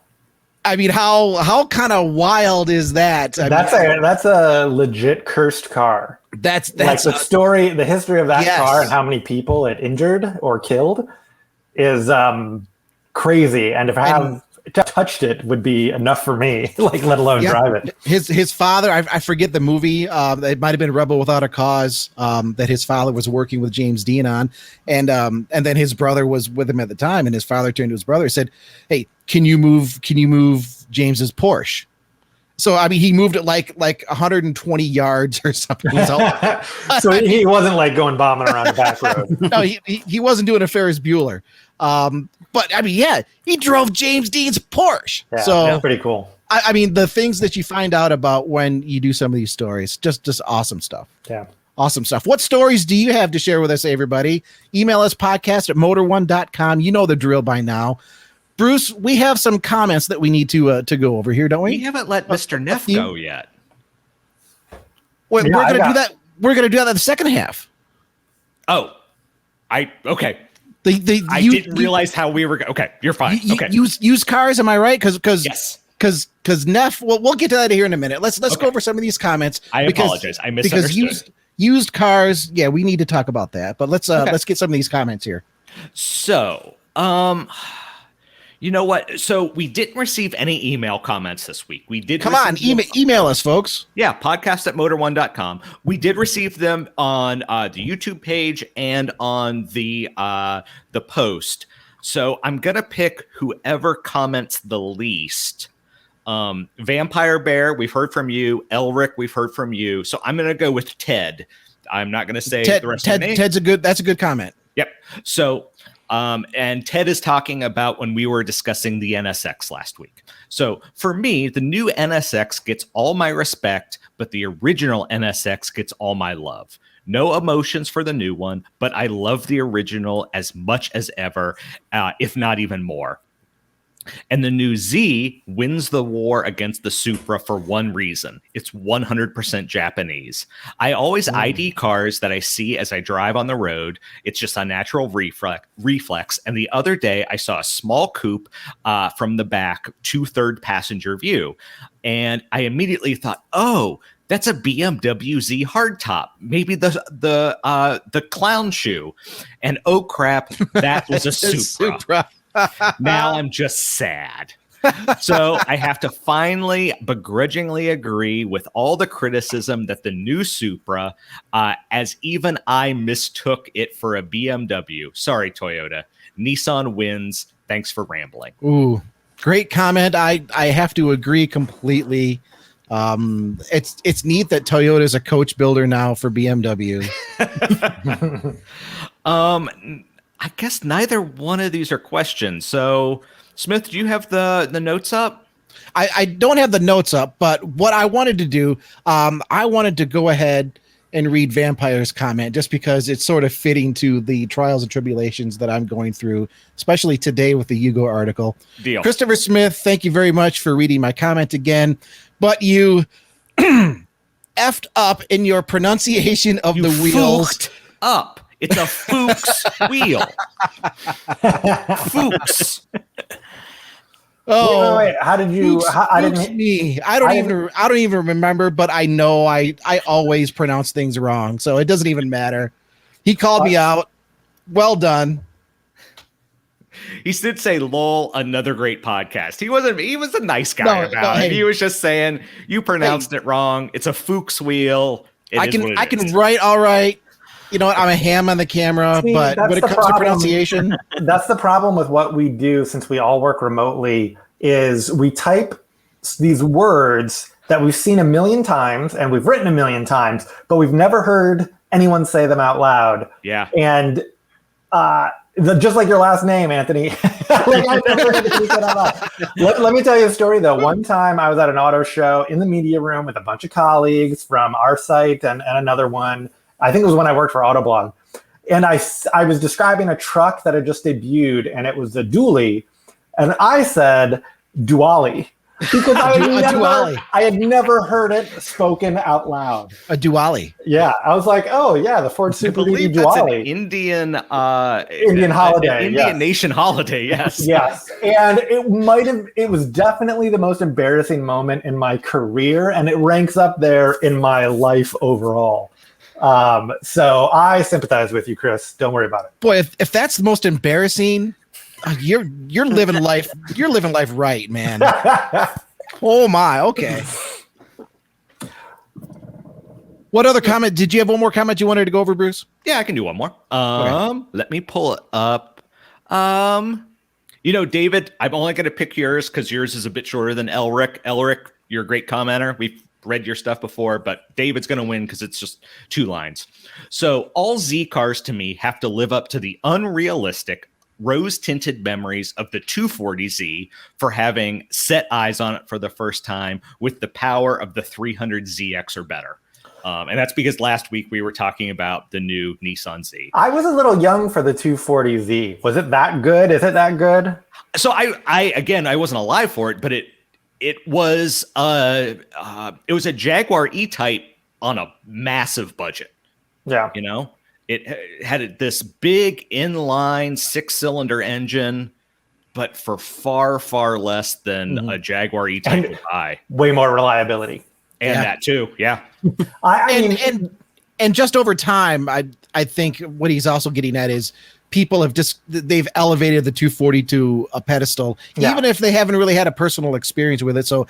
I mean, how kind of wild is that? That's a legit cursed car. That's like the history of that car and how many people it injured or killed is crazy. And if I have touched it, would be enough for me, like let alone drive it. His father, I forget the movie. It might have been Rebel Without a Cause that his father was working with James Dean on, and then his brother was with him at the time, and his father turned to his brother and said, "Hey, can you move James's Porsche?" So I mean, he moved it like 120 yards or something. So he wasn't like going bombing around the back road. No, he wasn't doing a Ferris Bueller. But I mean, he drove James Dean's Porsche. Yeah, so that's pretty cool. I mean, the things that you find out about when you do some of these stories, just awesome stuff. Yeah. Awesome stuff. What stories do you have to share with us, everybody? Email us podcast@motor1.com. You know the drill by now. Bruce, we have some comments that we need to go over here, don't we? We haven't let Mr. Neff go yet. Wait, we're going to do that. We're going to do that in the second half. Oh, okay. I didn't realize how we were. Okay, you're fine. Okay. Used cars, am I right? Because yes. Because Neff, we'll get to that here in a minute. Let's go over some of these comments. I apologize. I misunderstood. Because used cars, yeah, we need to talk about that. But let's get some of these comments here. So, you know what? So we didn't receive any email comments this week. We did. Come on, email us, folks. Yeah, podcast@motor1.com. We did receive them on the YouTube page and on the post. So I'm gonna pick whoever comments the least. Vampire Bear, we've heard from you. Elric, we've heard from you. So I'm gonna go with Ted. I'm not gonna say the rest of the name. That's a good comment. Yep. So. And Ted is talking about when we were discussing the NSX last week. So for me, the new NSX gets all my respect, but the original NSX gets all my love. No emotions for the new one, but I love the original as much as ever, if not even more. And the new Z wins the war against the Supra for one reason. It's 100% Japanese. I always ID cars that I see as I drive on the road. It's just a natural reflex. And the other day I saw a small coupe from the back to third passenger view. And I immediately thought, oh, that's a BMW Z hardtop. Maybe the clown shoe. And oh crap, that was a Supra. Now I'm just sad. So I have to finally begrudgingly agree with all the criticism that the new Supra, as even I mistook it for a BMW. Sorry, Toyota. Nissan wins. Thanks for rambling. Ooh, great comment. I have to agree completely. It's neat that Toyota is a coach builder now for BMW. I guess neither one of these are questions. So, Smith, do you have the notes up? I don't have the notes up, but what I wanted to do, I wanted to go ahead and read Vampire's comment just because it's sort of fitting to the trials and tribulations that I'm going through, especially today with the Yugo article. Deal. Christopher Smith, thank you very much for reading my comment again, but you effed up in your pronunciation of the wheels. Fooked up. It's a Fuchs wheel. Fuchs. Oh, wait, how did you? I don't even remember, but I know I always pronounce things wrong, so it doesn't even matter. He called me out. Well done. He did say, "Lol, another great podcast." He was a nice guy about it. He was just saying you pronounced it wrong. It's a Fuchs wheel. I can write all right. You know what? I'm a ham on the camera, but when it comes to pronunciation, that's the problem with what we do since we all work remotely is we type these words that we've seen a million times and we've written a million times, but we've never heard anyone say them out loud. Yeah. And Just like your last name, Anthony. Like, I never get to say that out loud. Let me tell you a story, though. One time I was at an auto show in the media room with a bunch of colleagues from our site and another one. I think it was when I worked for Autoblog. And I was describing a truck that had just debuted, and it was a dually. And I said, dually. Because I had never heard it spoken out loud. A dually. Yeah, I was like, oh yeah, the Ford Super Duty that's dually. an Indian holiday, Indian nation holiday. Yes, yes, and it was definitely the most embarrassing moment in my career, and it ranks up there in my life overall. So I sympathize with you, Chris. Don't worry about it. Boy, if that's the most embarrassing. You're living life. You're living life right, man. Oh my. Okay. What other comment? Did you have one more comment you wanted to go over, Bruce? Yeah, I can do one more. Okay. Let me pull it up. David, I'm only going to pick yours because yours is a bit shorter than Elric. Elric, you're a great commenter. We've read your stuff before, but David's going to win because it's just 2 lines. So all Z cars to me have to live up to the unrealistic rose-tinted memories of the 240Z for having set eyes on it for the first time with the power of the 300ZX or better. And that's because last week we were talking about the new Nissan Z. I was a little young for the 240Z. Was it that good? Is it that good? So I wasn't alive for it, but it was a Jaguar E-Type on a massive budget. Yeah. It had this big inline 6-cylinder engine, but for far, far less than a Jaguar E-Type would buy. Way more reliability. And that too, yeah. And just over time, I think what he's also getting at is people they've elevated the 240 to a pedestal, even if they haven't really had a personal experience with it. So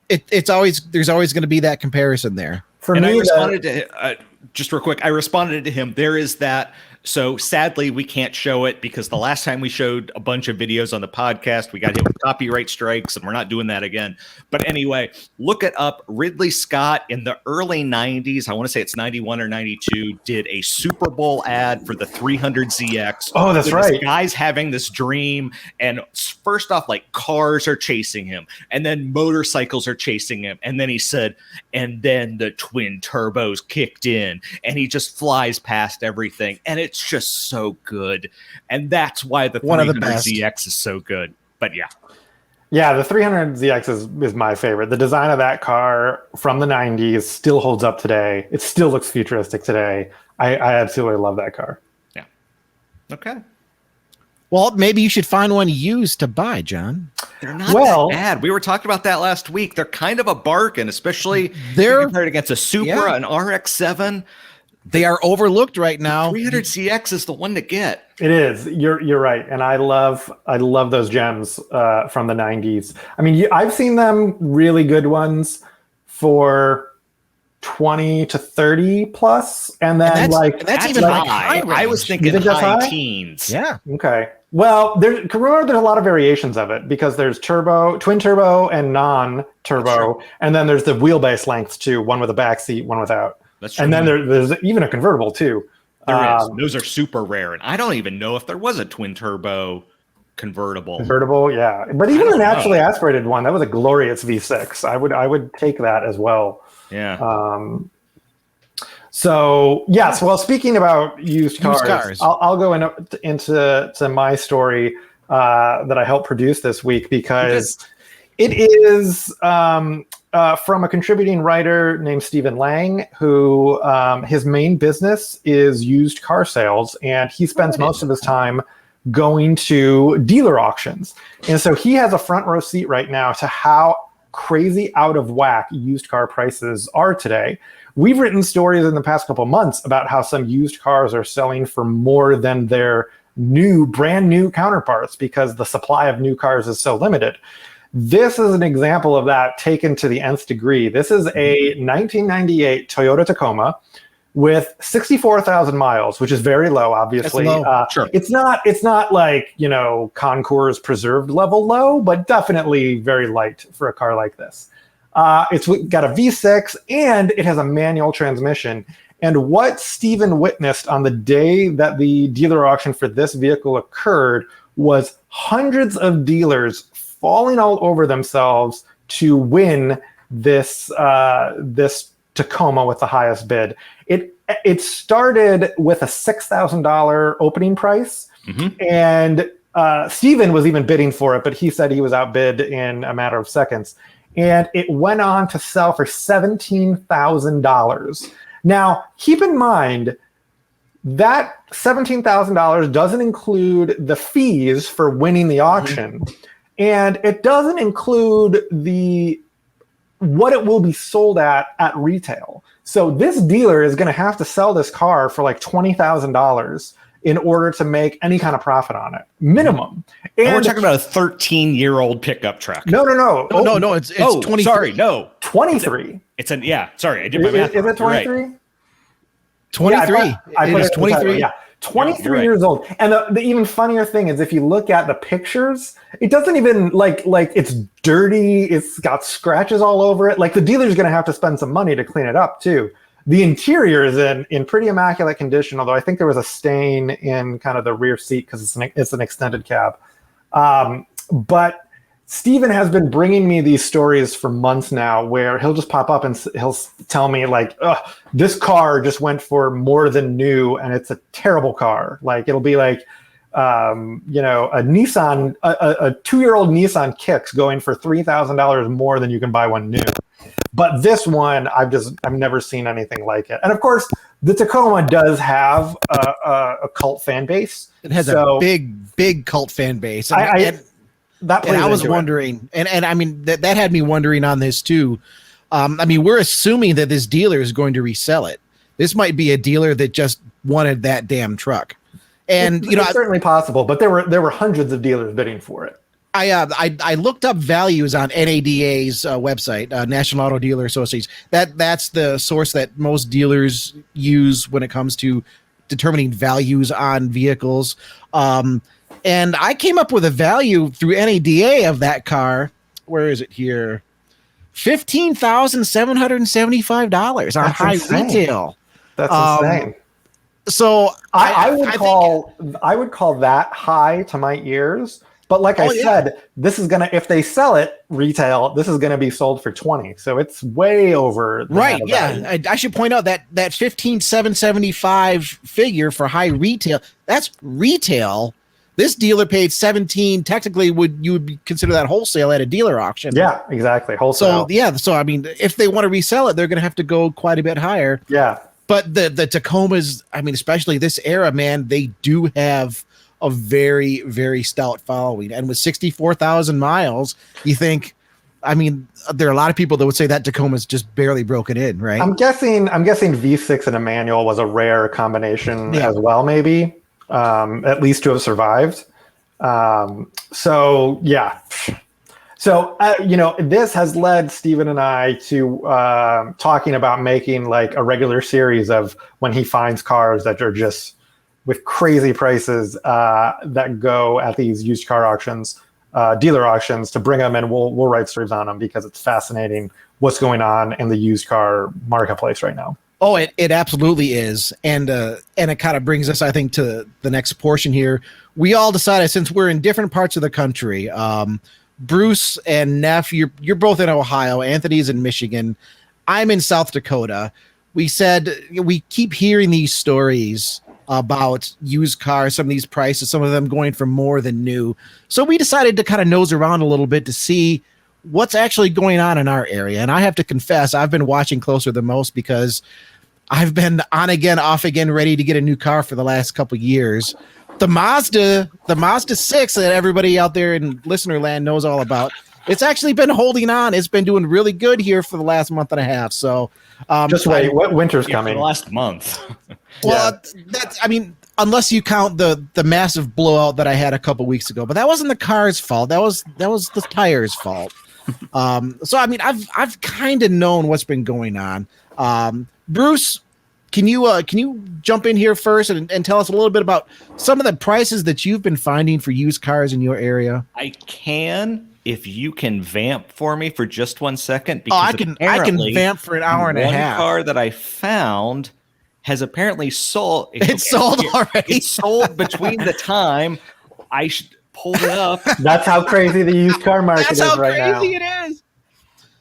there's always going to be that comparison there. I responded to just real quick. I responded to him. There is that. So sadly, we can't show it because the last time we showed a bunch of videos on the podcast, we got hit with copyright strikes, and we're not doing that again. But anyway, look it up. Ridley Scott in the early 90s, I want to say it's 91 or 92, did a Super Bowl ad for the 300ZX. Oh, that's right. This guy's having this dream, and first off, like cars are chasing him, and then motorcycles are chasing him, and then he said, and then the twin turbos kicked in, and he just flies past everything, and it's just so good. And that's why the 300ZX is so good. But yeah, the 300ZX is my favorite. The design of that car from the 90s still holds up today. It still looks futuristic today. I absolutely love that car. Yeah. Okay. Well, maybe you should find one used to buy, John. They're not that bad. We were talking about that last week. They're kind of a bargain, especially compared against a Supra, an RX-7. They are overlooked right now. 300ZX is the one to get. It is. You're right, and I love those gems from the 90s. I mean, I've seen them really good ones for 20 to 30 plus, and then that's even high. I was thinking high teens. Yeah. Okay. Well, there's a lot of variations of it because there's twin turbo, and non-turbo, and then there's the wheelbase lengths too. One with a back seat, one without. That's true. And then there's even a convertible too. There is. Those are super rare, and I don't even know if there was a twin turbo convertible. Yeah. But even a naturally aspirated one, that was a glorious V6. I would take that as well. Yeah. So yes. Well, speaking about used cars. I'll go into my story that I helped produce this week because it is. From a contributing writer named Stephen Lang, who his main business is used car sales, and he spends most of his time going to dealer auctions. And so he has a front row seat right now to how crazy out of whack used car prices are today. We've written stories in the past couple months about how some used cars are selling for more than their brand new counterparts because the supply of new cars is so limited. This is an example of that taken to the nth degree. This is a 1998 Toyota Tacoma with 64,000 miles, which is very low, obviously. That's low. Sure. It's not like, Concours preserved level low, but definitely very light for a car like this. It's got a V6 and it has a manual transmission. And what Steven witnessed on the day that the dealer auction for this vehicle occurred was hundreds of dealers falling all over themselves to win this Tacoma with the highest bid. It started with a $6,000 opening price, and Steven was even bidding for it, but he said he was outbid in a matter of seconds. And it went on to sell for $17,000. Now, keep in mind that $17,000 doesn't include the fees for winning the auction, and it doesn't include what it will be sold at retail. So this dealer is going to have to sell this car for like $20,000 in order to make any kind of profit on it, minimum. And we're talking about a 13-year-old pickup truck. No. It's 23. Sorry, no. 23. Sorry, I did my math. Is it 23? 23. Yeah, it is 23. Yeah. 23 years old. And the even funnier thing is if you look at the pictures, it doesn't even like it's dirty. It's got scratches all over it. Like the dealer's going to have to spend some money to clean it up too. The interior is in pretty immaculate condition, although I think there was a stain in kind of the rear seat because it's an extended cab. But Steven has been bringing me these stories for months now where he'll just pop up and he'll tell me like, this car just went for more than new and it's a terrible car. Like it'll be like, a Nissan, a 2-year-old Nissan Kicks going for $3,000 more than you can buy one new. But this one, I've never seen anything like it. And of course, the Tacoma does have a cult fan base. It has a big cult fan base. I was wondering, and I mean that had me wondering on this too. I mean, we're assuming that this dealer is going to resell it. This might be a dealer that just wanted that damn truck. And it's certainly possible, but there were hundreds of dealers bidding for it. I looked up values on NADA's website, National Auto Dealer Association. That's the source that most dealers use when it comes to determining values on vehicles. And I came up with a value through NADA of that car. Where is it here? $15,775 on high retail. That's insane. So I would call that high to my ears. But like I said, this is gonna, if they sell it retail, this is gonna be sold for 20. So it's way over. Right. Yeah. I should point out that 15,775 figure for high retail, that's retail. This dealer paid 17. Technically, you would consider that wholesale at a dealer auction? Yeah, exactly. Wholesale. So I mean, if they want to resell it, they're going to have to go quite a bit higher. Yeah. But the Tacomas, I mean, especially this era, man, they do have a very, very stout following. And with 64,000 miles, you think, I mean, there are a lot of people that would say that Tacoma's just barely broken in, right? I'm guessing V6 and a manual was a rare combination as well, maybe. At least to have survived. So this has led Steven and I to talking about making like a regular series of when he finds cars that are just with crazy prices that go at these used car auctions, dealer auctions, to bring them, and we'll write stories on them because it's fascinating what's going on in the used car marketplace right now. Oh, it absolutely is. And it kind of brings us, I think, to the next portion here. We all decided, since we're in different parts of the country, Bruce and Neff, you're both in Ohio. Anthony's in Michigan. I'm in South Dakota. We said we keep hearing these stories about used cars, some of these prices, some of them going for more than new. So we decided to kind of nose around a little bit to see what's actually going on in our area. And I have to confess, I've been watching closer than most because I've been on again, off again, ready to get a new car for the last couple of years. The Mazda 6 that everybody out there in listener land knows all about, it's actually been holding on. It's been doing really good here for the last month and a half. So just wait, what winter's coming? For the last month. Well, I mean, unless you count the massive blowout that I had a couple weeks ago, but that wasn't the car's fault. That was the tire's fault. So I mean, I've kind of known what's been going on. Bruce, can you jump in here first and tell us a little bit about some of the prices that you've been finding for used cars in your area? I can, if you can vamp for me for just 1 second. I can vamp for an hour and a half. One car that I found has apparently sold. It's sold already. It's sold between the time I pulled it up. That's how crazy the used car market is right now. That's how crazy it is.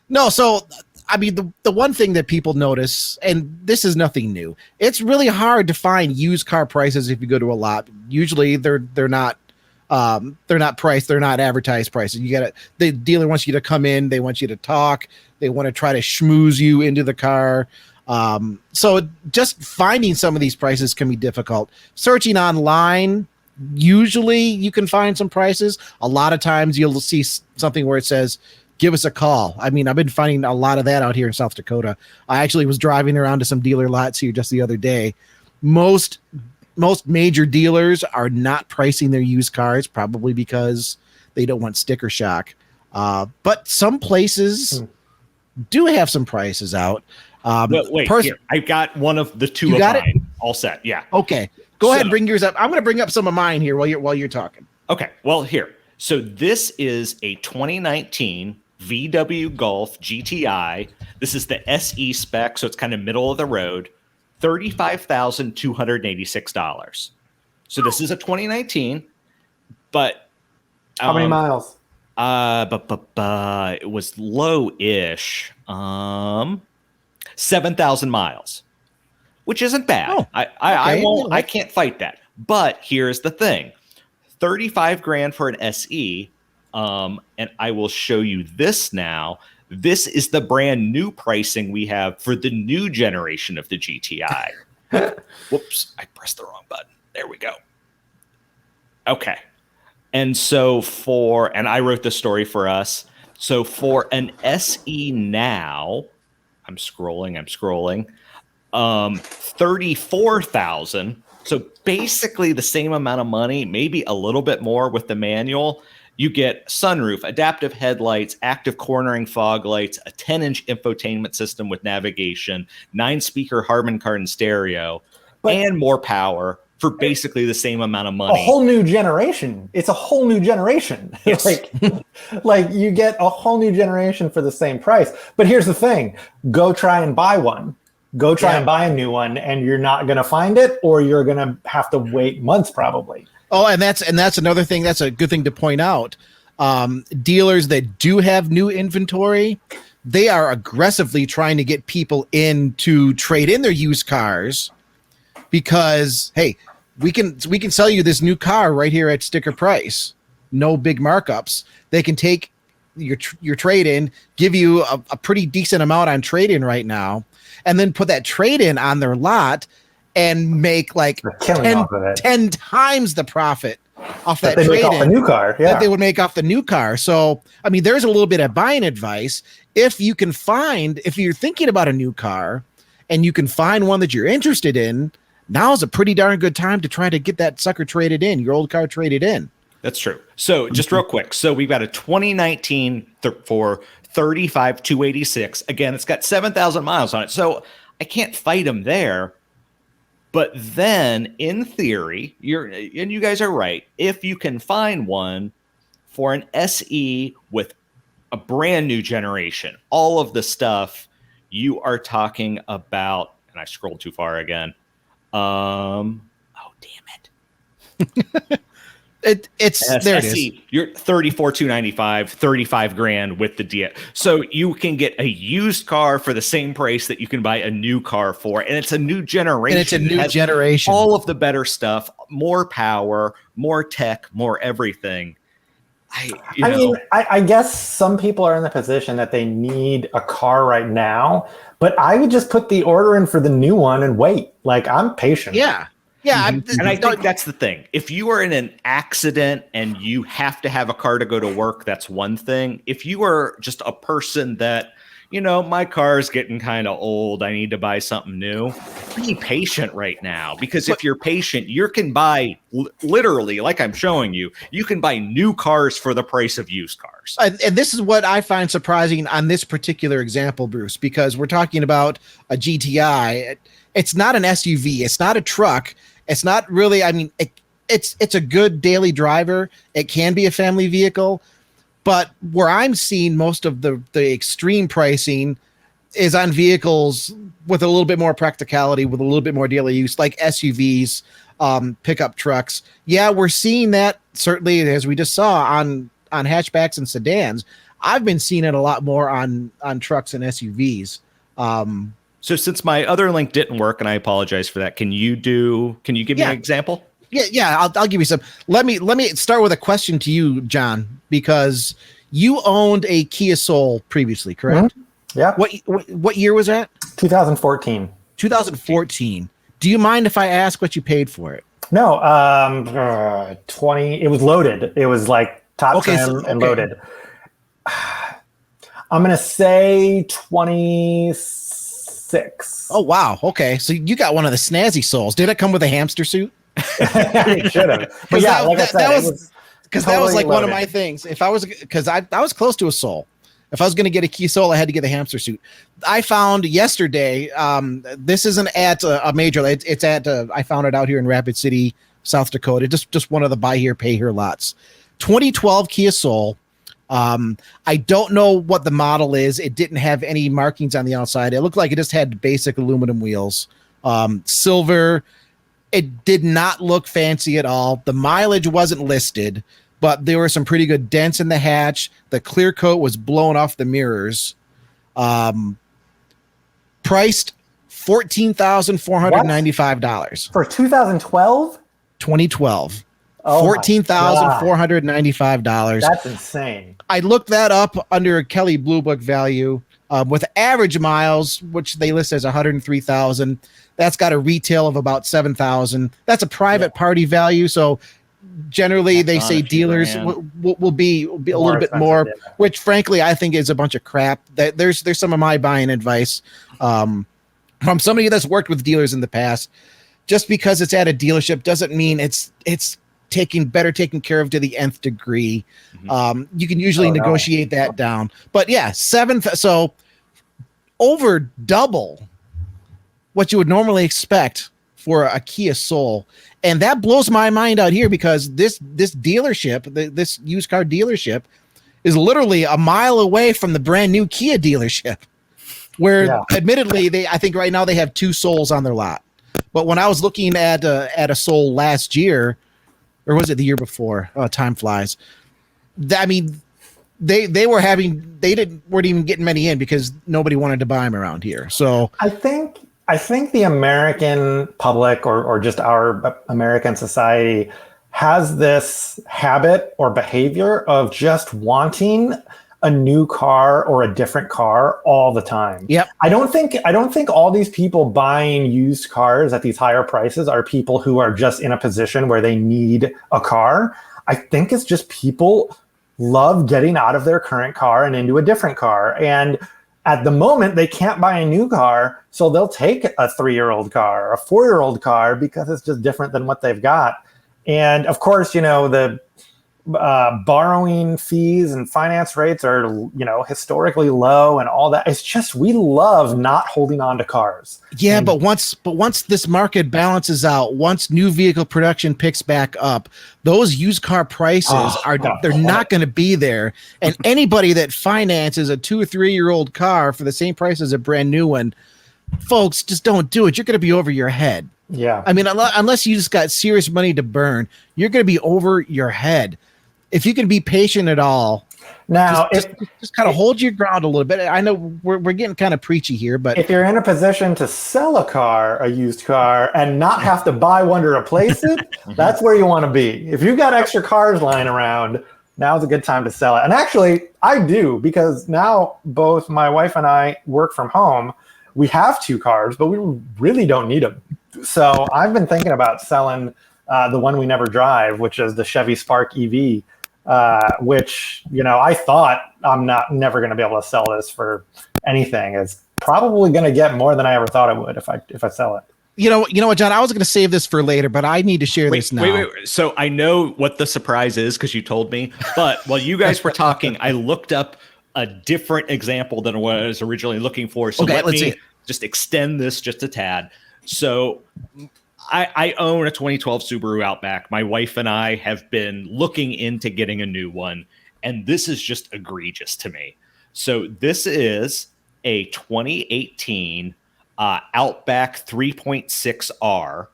No, so I mean, the one thing that people notice, and this is nothing new, it's really hard to find used car prices if you go to a lot. Usually they're not priced, they're not advertised prices. The dealer wants you to come in, they want you to talk, they want to try to schmooze you into the car. So just finding some of these prices can be difficult. Searching online, usually you can find some prices. A lot of times you'll see something where it says, give us a call. I mean, I've been finding a lot of that out here in South Dakota. I actually was driving around to some dealer lots here just the other day. Most major dealers are not pricing their used cars, probably because they don't want sticker shock. But some places do have some prices out. Wait, here, I've got one of the two You of got mine it? all set. Yeah. Okay. Go ahead and bring yours up. I'm going to bring up some of mine here while you're talking. Okay. Well, here. So this is a 2019 VW Golf GTI. This is the SE spec, so it's kind of middle of the road. $35,286. So this is a 2019, but How many miles? It was low-ish. 7,000 miles, which isn't bad. Oh, I can't fight that. But here's the thing: 35 grand for an SE. And I will show you this now. This is the brand new pricing we have for the new generation of the GTI. Whoops, I pressed the wrong button. There we go. Okay. And so and I wrote the story for us. So for an SE now, I'm scrolling. 34,000. So basically the same amount of money, maybe a little bit more with the manual. You get sunroof, adaptive headlights, active cornering fog lights, a 10-inch infotainment system with navigation, 9-speaker Harman Kardon stereo, and more power for basically the same amount of money. A whole new generation. It's a whole new generation. Yes. like you get a whole new generation for the same price. But here's the thing. Go try and buy one. Go try and buy a new one, and you're not going to find it, or you're going to have to wait months probably. Oh, and that's another thing. That's a good thing to point out. Dealers that do have new inventory, they are aggressively trying to get people in to trade in their used cars because, hey, we can sell you this new car right here at sticker price. No big markups. They can take your trade in, give you a pretty decent amount on trade in right now, and then put that trade in on their lot and make like 10 times the profit off that trade in the new car. Yeah. That they would make off the new car. So, I mean, there's a little bit of buying advice. If you're thinking about a new car and you can find one that you're interested in, now is a pretty darn good time to try to get that sucker traded in, your old car traded in. That's true. So just real quick. So we've got a 2019 for 35,286. Again, it's got 7,000 miles on it. So I can't fight them there. But then, in theory, you guys are right. If you can find one for an SE with a brand new generation, all of the stuff you are talking about, and I scrolled too far again. Oh, damn it. It's there. It is. You're 34,295, 35 grand with the DS. So you can get a used car for the same price that you can buy a new car for, and it's a new generation. All of the better stuff, more power, more tech, more everything. I guess some people are in the position that they need a car right now, but I would just put the order in for the new one and wait. Like, I'm patient. Yeah. Yeah, and I think that's the thing. If you are in an accident and you have to have a car to go to work, that's one thing. If you are just a person that, my car is getting kind of old, I need to buy something new, be patient right now. Because if you're patient, you can buy, literally, like I'm showing you, you can buy new cars for the price of used cars. And this is what I find surprising on this particular example, Bruce, because we're talking about a GTI. It's not an SUV. It's not a truck. It's not really, it's a good daily driver. It can be a family vehicle, but where I'm seeing most of the extreme pricing is on vehicles with a little bit more practicality, with a little bit more daily use, like SUVs, pickup trucks. Yeah, we're seeing that certainly, as we just saw on hatchbacks and sedans. I've been seeing it a lot more on trucks and SUVs. So since my other link didn't work, and I apologize for that, can you give me an example? Yeah, I'll give you some. Let me start with a question to you, John, because you owned a Kia Soul previously, correct? Mm-hmm. Yeah. What year was that? 2014. 2014. Do you mind if I ask what you paid for it? No, 20. It was loaded. It was like top trim and loaded. I'm gonna say 26. Oh wow. Okay, so you got one of the snazzy Souls. Did it come with a hamster suit? It should have. But yeah, like I said, that was like one of my things. If I was, because I was close to a Soul. If I was going to get a Kia Soul, I had to get the hamster suit. I found yesterday. This isn't at a major. It's at. I found it out here in Rapid City, South Dakota. Just one of the buy here, pay here lots. 2012 Kia Soul. I don't know what the model is. It didn't have any markings on the outside. It looked like it just had basic aluminum wheels. Silver. It did not look fancy at all. The mileage wasn't listed, but there were some pretty good dents in the hatch. The clear coat was blown off the mirrors. Priced $14,495 for 2012. 2012. Oh, $14,495. That's insane. I looked that up under a Kelley Blue Book value with average miles, which they list as 103,000. That's got a retail of about 7,000. That's a private party value, so generally they say dealers will be a little bit more, which frankly I think is a bunch of crap. There's some of my buying advice from somebody that's worked with dealers in the past. Just because it's at a dealership doesn't mean it's taken care of to the nth degree. You can usually negotiate that down, but yeah, so over double what you would normally expect for a Kia Soul. And that blows my mind out here because this dealership, this used car dealership, is literally a mile away from the brand new Kia dealership, where admittedly I think right now they have 2 Souls on their lot. But when I was looking at a Soul last year, or was it the year before? Oh, time flies. I mean, they weren't even getting many in because nobody wanted to buy them around here. So I think the American public or just our American society has this habit or behavior of just wanting a new car or a different car all the time. Yep. I don't think all these people buying used cars at these higher prices are people who are just in a position where they need a car. I think it's just people love getting out of their current car and into a different car. And at the moment, they can't buy a new car, so they'll take a 3-year-old car or a 4-year-old car because it's just different than what they've got. And of course, the borrowing fees and finance rates are, historically low and all that. It's just, we love not holding on to cars. Yeah, but once this market balances out, once new vehicle production picks back up, those used car prices they're not going to be there. And anybody that finances a 2 or 3-year-old car for the same price as a brand new one, folks, just don't do it. You're going to be over your head. Yeah. I mean, unless you just got serious money to burn, you're going to be over your head. If you can be patient at all, now just kind of hold your ground a little bit. I know we're getting kind of preachy here, but if you're in a position to sell a used car, and not have to buy one to replace it, that's where you want to be. If you've got extra cars lying around, now's a good time to sell it. And actually, I do, because now both my wife and I work from home. We have 2 cars, but we really don't need them. So I've been thinking about selling the one we never drive, which is the Chevy Spark EV. Which, I thought I'm never going to be able to sell this for anything. It's probably going to get more than I ever thought it would if I sell it. You know what, John, I was going to save this for later, but I need to share this now. Wait. So I know what the surprise is because you told me, but while you guys were talking, I looked up a different example than what I was originally looking for. So let me just extend this just a tad. So I own a 2012 Subaru Outback. My wife and I have been looking into getting a new one, and this is just egregious to me. So this is a 2018 Outback 3.6R,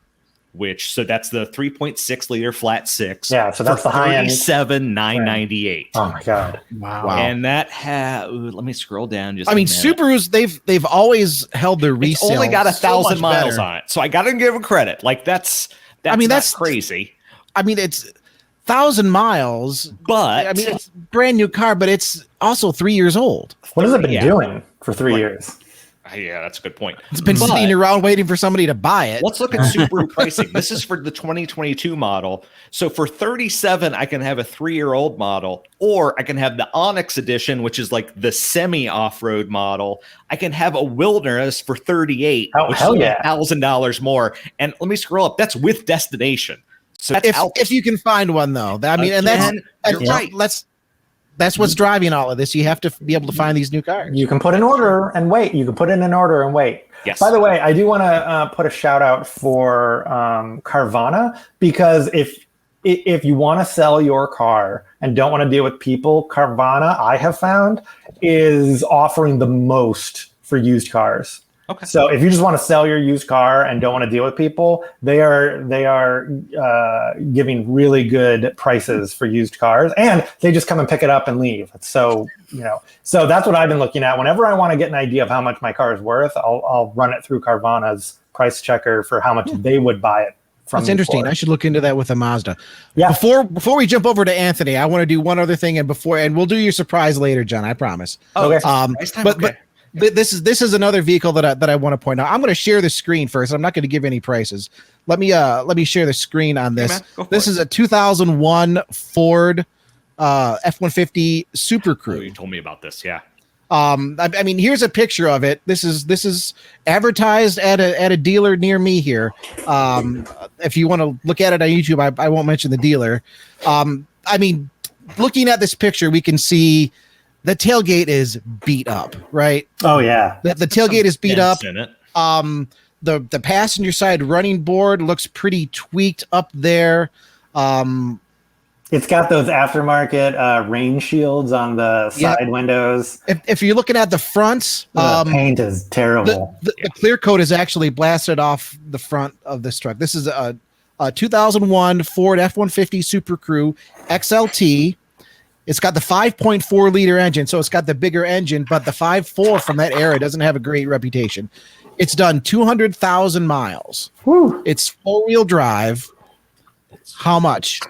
so that's the 3.6 liter flat six. Yeah, so that's the high end. $37,998. Oh my god! Wow. And that let me scroll down. Just Subarus, they've always held their resale. It's only got 1,000 miles better on it, so I got to give them credit. Like that's crazy. I mean, it's 1,000 miles, but I mean, it's a brand new car, but it's also 3 years old. What has it been doing for 3 years? Yeah, that's a good point. It's been sitting around waiting for somebody to buy it. Let's look at Subaru pricing. This is for the 2022 model. So for 37, I can have a 3-year-old model, or I can have the Onyx edition, which is like the semi off-road model. I can have a Wilderness for 38, which is $1,000 more. And let me scroll up. That's with destination. So if you can find one, though, that's what's driving all of this. You have to be able to find these new cars. You can put an order and wait. Yes. By the way, I do want to put a shout out for Carvana, because if you want to sell your car and don't want to deal with people, Carvana, I have found, is offering the most for used cars. Okay. So if you just want to sell your used car and don't want to deal with people, they are giving really good prices for used cars, and they just come and pick it up and leave. So so that's what I've been looking at. Whenever I want to get an idea of how much my car is worth, I'll run it through Carvana's price checker for how much they would buy it from. That's interesting. I should look into that with a Mazda. Yeah. Before we jump over to Anthony, I want to do one other thing, and we'll do your surprise later, John. I promise. Okay. But this is another vehicle that I want to point out. I'm going to share the screen first. I'm not going to give any prices. Let me share the screen on this. This is a 2001 Ford F-150 Supercrew. Oh, you told me about this, yeah. I mean, here's a picture of it. This is advertised at a dealer near me here. If you want to look at it on YouTube, I won't mention the dealer. I mean, looking at this picture, we can see the tailgate is beat up, right? Oh yeah. The tailgate is beat up. In it. The passenger side running board looks pretty tweaked up there. It's got those aftermarket rain shields on the side windows. If you're looking at the fronts, the paint is terrible. The clear coat is actually blasted off the front of this truck. This is a 2001 Ford F-150 Supercrew XLT. It's got the 5.4 liter engine, so it's got the bigger engine, but the 5.4 from that era doesn't have a great reputation. It's done 200,000 miles. Whew. It's 4-wheel drive. How much?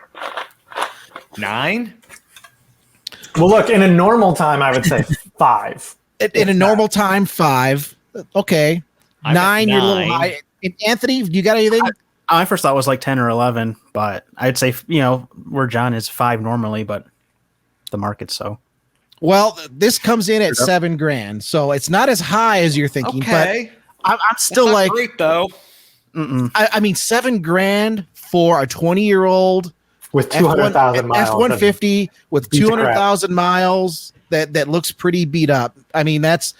9? Well, look, in a normal time, I would say 5. In a normal time, 5. Okay. 9, you're a little high. Anthony, you got anything? I first thought it was like 10 or 11, but I'd say, where John is 5 normally, but the market so. Well, this comes in at $7,000, so it's not as high as you're thinking. Okay. But I'm still like, great though. I mean, $7,000 for a 20-year-old with 200,000 miles F-150 with 200,000 miles that looks pretty beat up. I mean, that's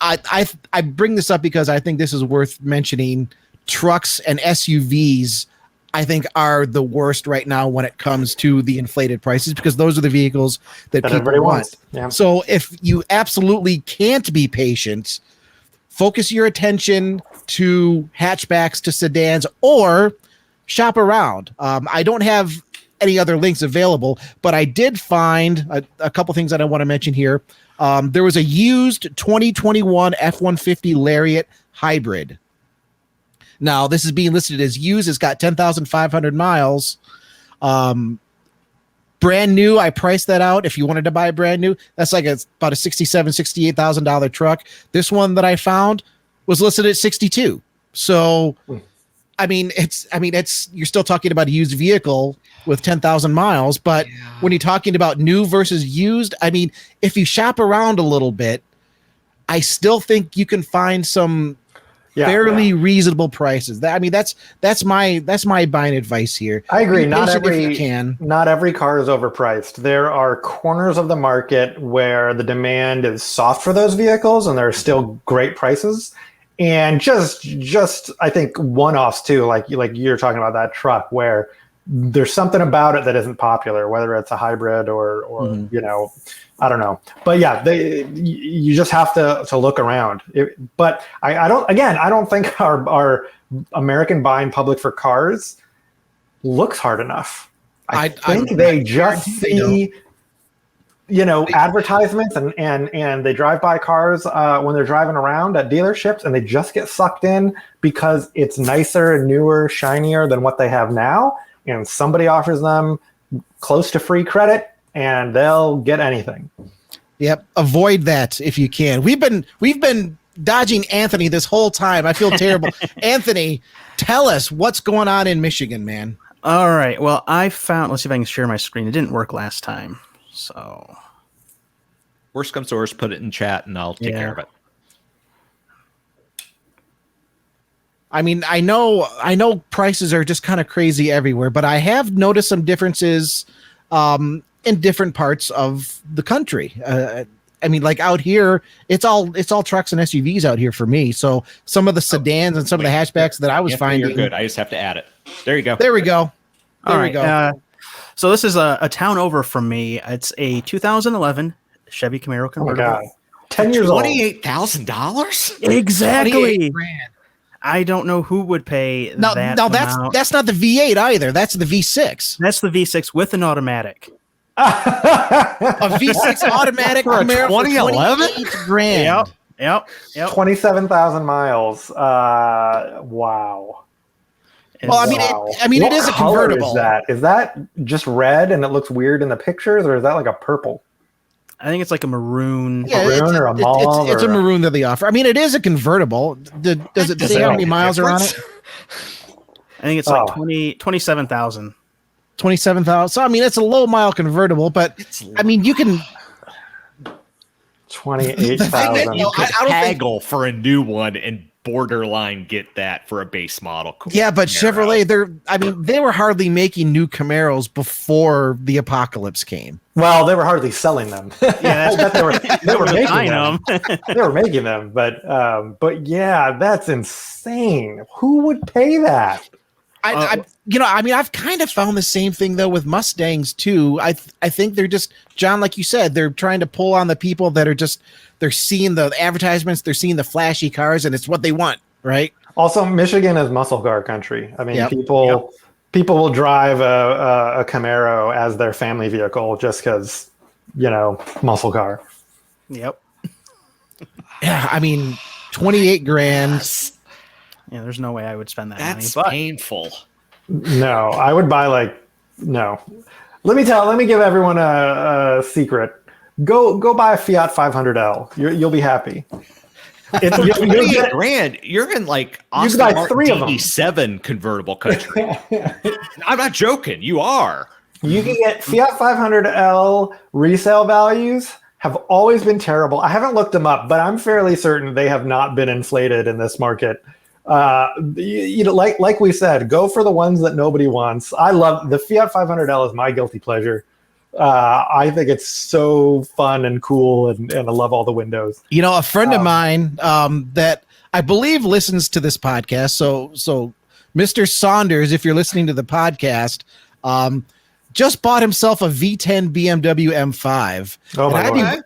I bring this up because I think this is worth mentioning. Trucks and SUVs, I think, are the worst right now when it comes to the inflated prices, because those are the vehicles that people want. Yeah. So if you absolutely can't be patient, focus your attention to hatchbacks, to sedans, or shop around. I don't have any other links available, but I did find a couple things that I want to mention here. There was a used 2021 F-150 Lariat Hybrid. Now, this is being listed as used. It's got 10,500 miles. Brand new, I priced that out. If you wanted to buy a brand new, that's like about a $67,000, $68,000 truck. This one that I found was listed at 62. So, I mean, you're still talking about a used vehicle with 10,000 miles. But when you're talking about new versus used, I mean, if you shop around a little bit, I still think you can find some fairly reasonable prices. That's my buying advice here. I agree. Not every car is overpriced. There are corners of the market where the demand is soft for those vehicles, and there are still great prices. And just I think one-offs too, like you're talking about that truck where there's something about it that isn't popular, whether it's a hybrid or I don't know. But yeah, you just have to look around. But I don't think our American buying public for cars looks hard enough. I think they just see, advertisements and they drive by cars when they're driving around at dealerships, and they just get sucked in because it's nicer and newer, shinier than what they have now. And somebody offers them close to free credit, and they'll get anything. Yep. Avoid that if you can. We've been dodging Anthony this whole time. I feel terrible. Anthony, tell us what's going on in Michigan, man. All right. Well, let's see if I can share my screen. It didn't work last time. So worst comes to worst, put it in chat and I'll take care of it. I mean, I know prices are just kind of crazy everywhere, but I have noticed some differences in different parts of the country. I mean, like out here, it's all trucks and SUVs out here for me. So some of the sedans and some of the hatchbacks that I was finding. You're good. I just have to add it. There you go. There we go. There we go. So this is a town over from me. It's a 2011 Chevy Camaro convertible. Oh my God. 10 years old. $28,000? Exactly. I don't know who would pay that. No, that's not the V8 either. That's the V6. That's the V6 with an automatic. A V6 automatic for a Camaro 2011? $28,000. Yep. 27,000 miles. Wow. Well, it is a convertible. Is that just red and it looks weird in the pictures, or is that like a purple? I think it's like a maroon. Yeah, maroon or a mauve? It's a maroon that they offer. I mean, it is a convertible. Does it say how many miles are on it? I think it's like 27,000. 27,000. So, I mean, it's a low mile convertible, but I mean, you can 28,000. You could haggle for a new one and borderline get that for a base model. Yeah, but Chevrolet, they were hardly making new Camaros before the apocalypse came. Well, they were hardly selling them. Yeah, they were making them. They were making them, but yeah, that's insane. Who would pay that? I've kind of found the same thing though with Mustangs too. I think they're just, John, like you said, they're trying to pull on the people that are just, they're seeing the advertisements, they're seeing the flashy cars, and it's what they want, right? Also, Michigan is muscle car country. I mean, people will drive a Camaro as their family vehicle just because, muscle car. Yep. Yeah, I mean, 28 grand. Yeah, there's no way I would spend that money. That's painful. No, I would buy no. Let me give everyone a secret. Go buy a Fiat 500L. You'll be happy. You'll get grand. You're in like Aston Martin DB7 convertible country. I'm not joking. You are. You can get Fiat 500L resale values have always been terrible. I haven't looked them up, but I'm fairly certain they have not been inflated in this market. Like we said, go for the ones that nobody wants. I love the Fiat 500L is my guilty pleasure. I think it's so fun and cool, and I love all the windows. A friend of mine that I believe listens to this podcast. So Mr. Saunders, if you're listening to the podcast, just bought himself a V10 Bmw M5.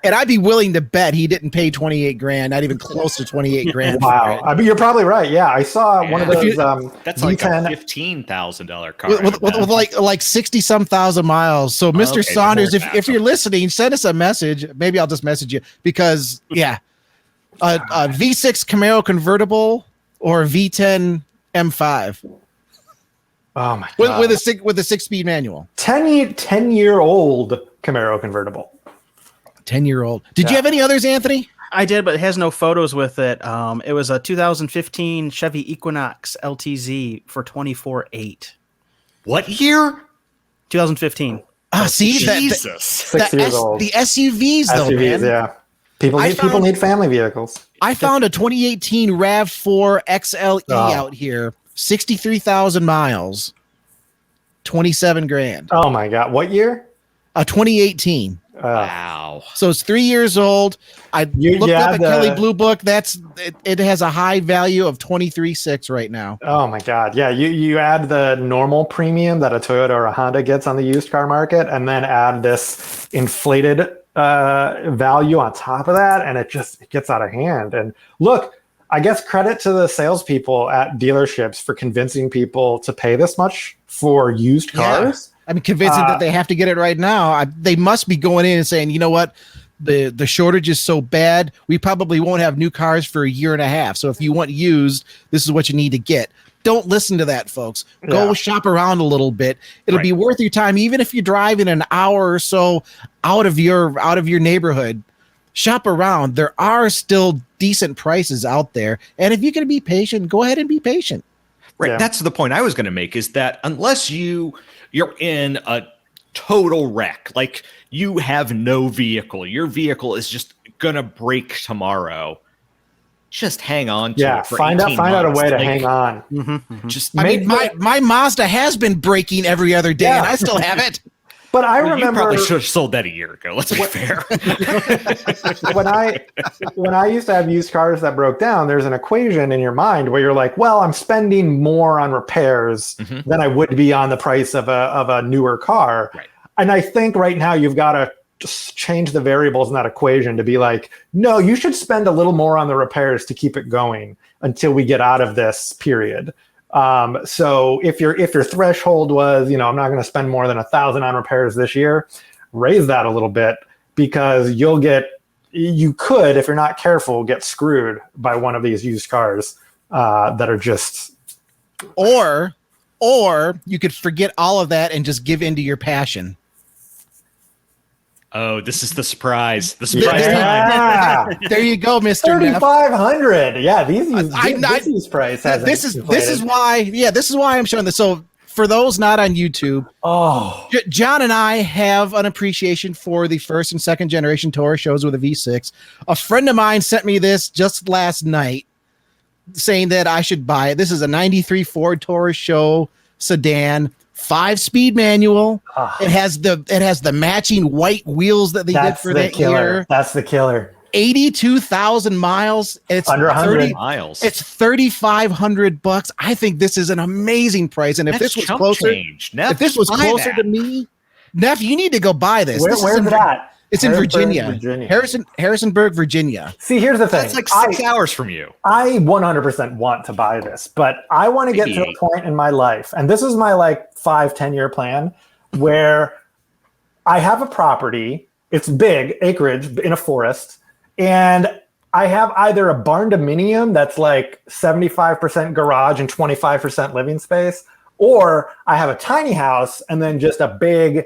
And I'd be willing to bet he didn't pay 28 grand, not even close to 28 grand. Wow. I mean, you're probably right. Yeah. I saw one of those. That's V10, like a $15,000 car. With like 60 some thousand miles. So Mr. Saunders, if you're listening, send us a message. Maybe I'll just message you because a V6 Camaro convertible or a V10 M5. Oh my God. With a 6-speed manual. 10-year-old Camaro convertible. 10-year-old. Did you have any others, Anthony? I did, but it has no photos with it. It was a 2015 Chevy Equinox LTZ for $24,800. What year? 2015. See, Jesus. 6 years old. The SUVs though, man. Yeah. People need family vehicles. I found a 2018 RAV4 XLE out here. 63,000 miles, 27 grand. Oh my God. What year? 2018. Wow. So it's 3 years old. I looked up at Kelley Blue Book. It has a high value of $23,600 right now. Oh my God. Yeah. You add the normal premium that a Toyota or a Honda gets on the used car market, and then add this inflated value on top of that, and it gets out of hand. And look, I guess credit to the salespeople at dealerships for convincing people to pay this much for used cars. Yeah. I mean, convincing that they have to get it right now. They must be going in and saying, you know what? The shortage is so bad, we probably won't have new cars for a year and a half. So if you want used, this is what you need to get. Don't listen to that, folks. Go shop around a little bit. It'll be worth your time, even if you're driving an hour or so out of your neighborhood. Shop around. There are still decent prices out there, and if you can be patient, go ahead and be patient. Right. Yeah. That's the point I was going to make, is that unless you're in a total wreck, like you have no vehicle, your vehicle is just going to break tomorrow, just hang on to it for find 18 out a months. way to Like, hang on. Just I mean, my Mazda has been breaking every other day, and I still have it. But I you remember probably should have sold that a year ago. Let's be fair. when I used to have used cars that broke down, there's an equation in your mind where you're like, well, I'm spending more on repairs than I would be on the price of a newer car. Right. And I think right now you've got to just change the variables in that equation to be like, no, you should spend a little more on the repairs to keep it going until we get out of this period. So if your threshold was, I'm not going to spend more than $1,000 on repairs this year, raise that a little bit, because you could, if you're not careful, get screwed by one of these used cars that are just. Or you could forget all of that and just give into your passion. Oh, this is the surprise. The surprise time. Yeah. There you go, Mr. Neff. $3,500. Yeah, this used price has. This is why I'm showing this. So for those not on YouTube, John and I have an appreciation for the first and second generation Taurus shows with a V6. A friend of mine sent me this just last night, saying that I should buy it. This is a '93 Ford Taurus show sedan. 5-speed manual. It has the matching white wheels that they did for that year. That's the killer. 82,000 miles. It's under 100 miles. It's $3,500. I think this is an amazing price. And if this was closer, to me, Neff, you need to go buy this. Where's it at? It's in Virginia. Harrisonburg, Virginia. See, here's the thing. That's like 6 hours from you. I 100% want to buy this, but I want to get to a point in my life, and this is my 5-10 year plan, where I have a property. It's big acreage in a forest, and I have either a barn dominium that's 75% garage and 25% living space, or I have a tiny house and then just a big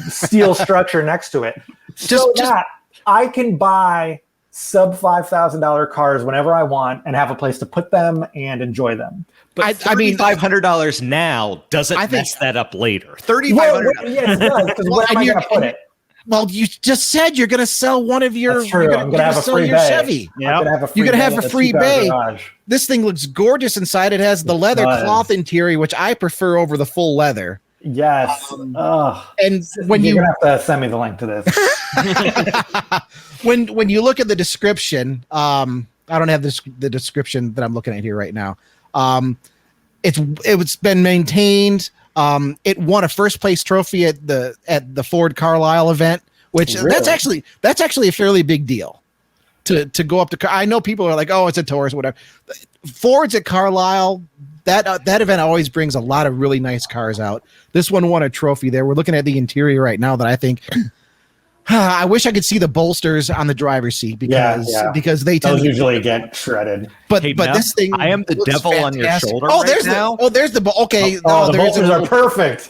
steel structure next to it. That I can buy sub $5,000 cars whenever I want and have a place to put them and enjoy them. But $3,500 now doesn't mess that up later. $3,500. Yes, it does. Because where am I going to put it? Well, you just said you're going to sell one of your. That's true. I'm going to have a free bay. Chevy. Yep. You're going to have a free bay. This thing looks gorgeous inside. It has the leather cloth interior, which I prefer over the full leather. Yes. And when you're going to have to send me the link to this. when you look at the description, I don't have the description that I'm looking at here right now. It's been maintained. It won a first place trophy at the Ford Carlisle event, which that's actually a fairly big deal to go up to. I know people are like, oh, it's a Taurus, whatever. Ford's at Carlisle. That event always brings a lot of really nice cars out. This one won a trophy there. We're looking at the interior right now that I think I wish I could see the bolsters on the driver's seat because they tend to usually get shredded. But this thing, I am the devil on your shoulder. There's the okay. The bolsters are perfect.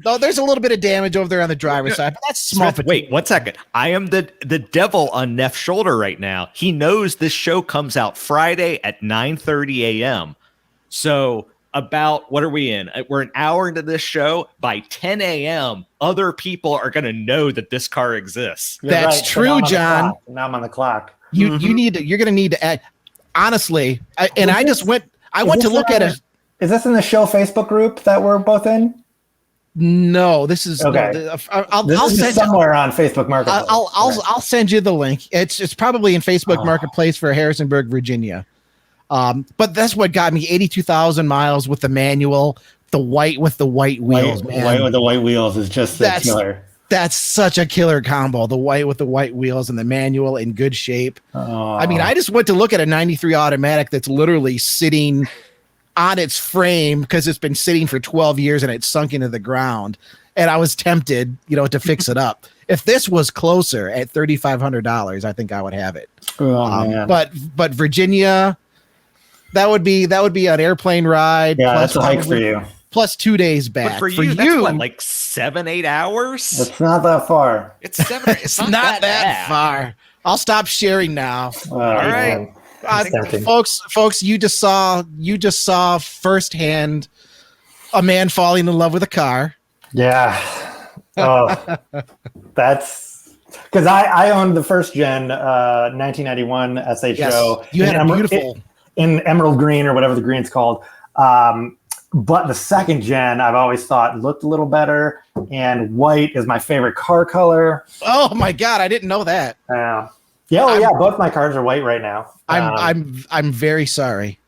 No, there's a little bit of damage over there on the driver's side, but that's small. Smith, wait 1 second. I am the devil on Neff's shoulder right now. He knows this show comes out Friday at 9:30 a.m. So about, what are we in? We're an hour into this show. By 10 a.m., other people are going to know that this car exists. That's true, John. Now I'm on the clock. You're going to need to add. Honestly, I went to look at it. Is this in the show Facebook group that we're both in? No, this is Okay. no, I'll This is send somewhere on Facebook Marketplace. I'll send you the link. It's probably in Facebook Marketplace for Harrisonburg, Virginia. But that's what got me 82,000 miles with the manual, the white with the white wheels, man. White with the white wheels is just the killer. That's such a killer combo. The white with the white wheels and the manual in good shape. I mean, I just went to look at a 93 automatic that's literally sitting on its frame because it's been sitting for 12 years and it's sunk into the ground. And I was tempted, to fix it up. If this was closer at $3,500, I think I would have it. Man. But Virginia, that would be an airplane ride. Yeah, that's a hike for you. Plus 2 days back. But for you, that's what, like 7-8 hours? It's not that far. It's not that far. I'll stop sharing now. All right. Folks, you just saw firsthand a man falling in love with a car. Yeah. Oh, that's because I owned the first gen 1991 SHO. Yes, you had a beautiful in emerald green or whatever the green's called. But the second gen, I've always thought looked a little better, and white is my favorite car color. Oh my God, I didn't know that. Both my cars are white right now. I'm very sorry.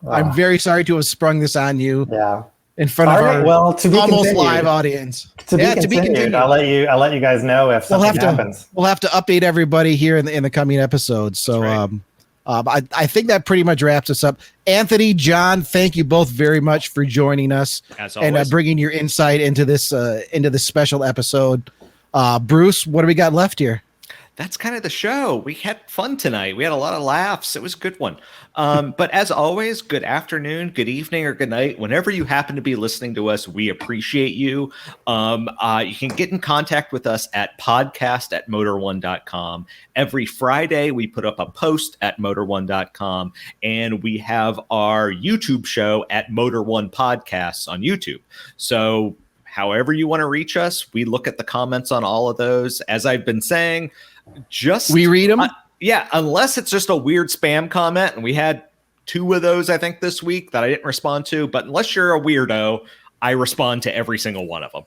I'm very sorry to have sprung this on you. Yeah. In front of our almost continued. live audience. To be continued. I'll let you guys know if something happens. We'll have to update everybody here in the coming episodes. So I think that pretty much wraps us up. Anthony, John, thank you both very much for joining us and bringing your insight into this special episode. Bruce, what do we got left here? That's kind of the show. We had fun tonight. We had a lot of laughs. It was a good one. But as always, good afternoon, good evening, or good night. Whenever you happen to be listening to us, we appreciate you. You can get in contact with us at podcast@motor1.com. Every Friday, we put up a post at motor1.com, and we have our YouTube show at Motor1 Podcasts on YouTube. So however you want to reach us, we look at the comments on all of those. As I've been saying, we read them. Unless it's just a weird spam comment, and we had 2 of those, I think, this week that I didn't respond to. But unless you're a weirdo, I respond to every single one of them.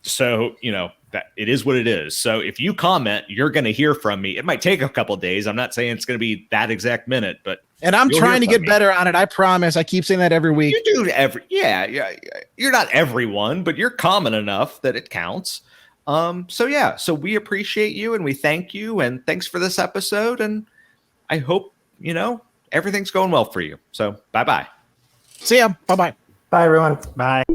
So, that it is what it is. So if you comment, you're going to hear from me. It might take a couple of days. I'm not saying it's going to be that exact minute, but I'm trying to get better on it. I promise. I keep saying that every week. You do you're not everyone, but you're common enough that it counts. So we appreciate you and we thank you, and thanks for this episode. And I hope, everything's going well for you. So bye-bye. See ya. Bye-bye. Bye, everyone. Bye.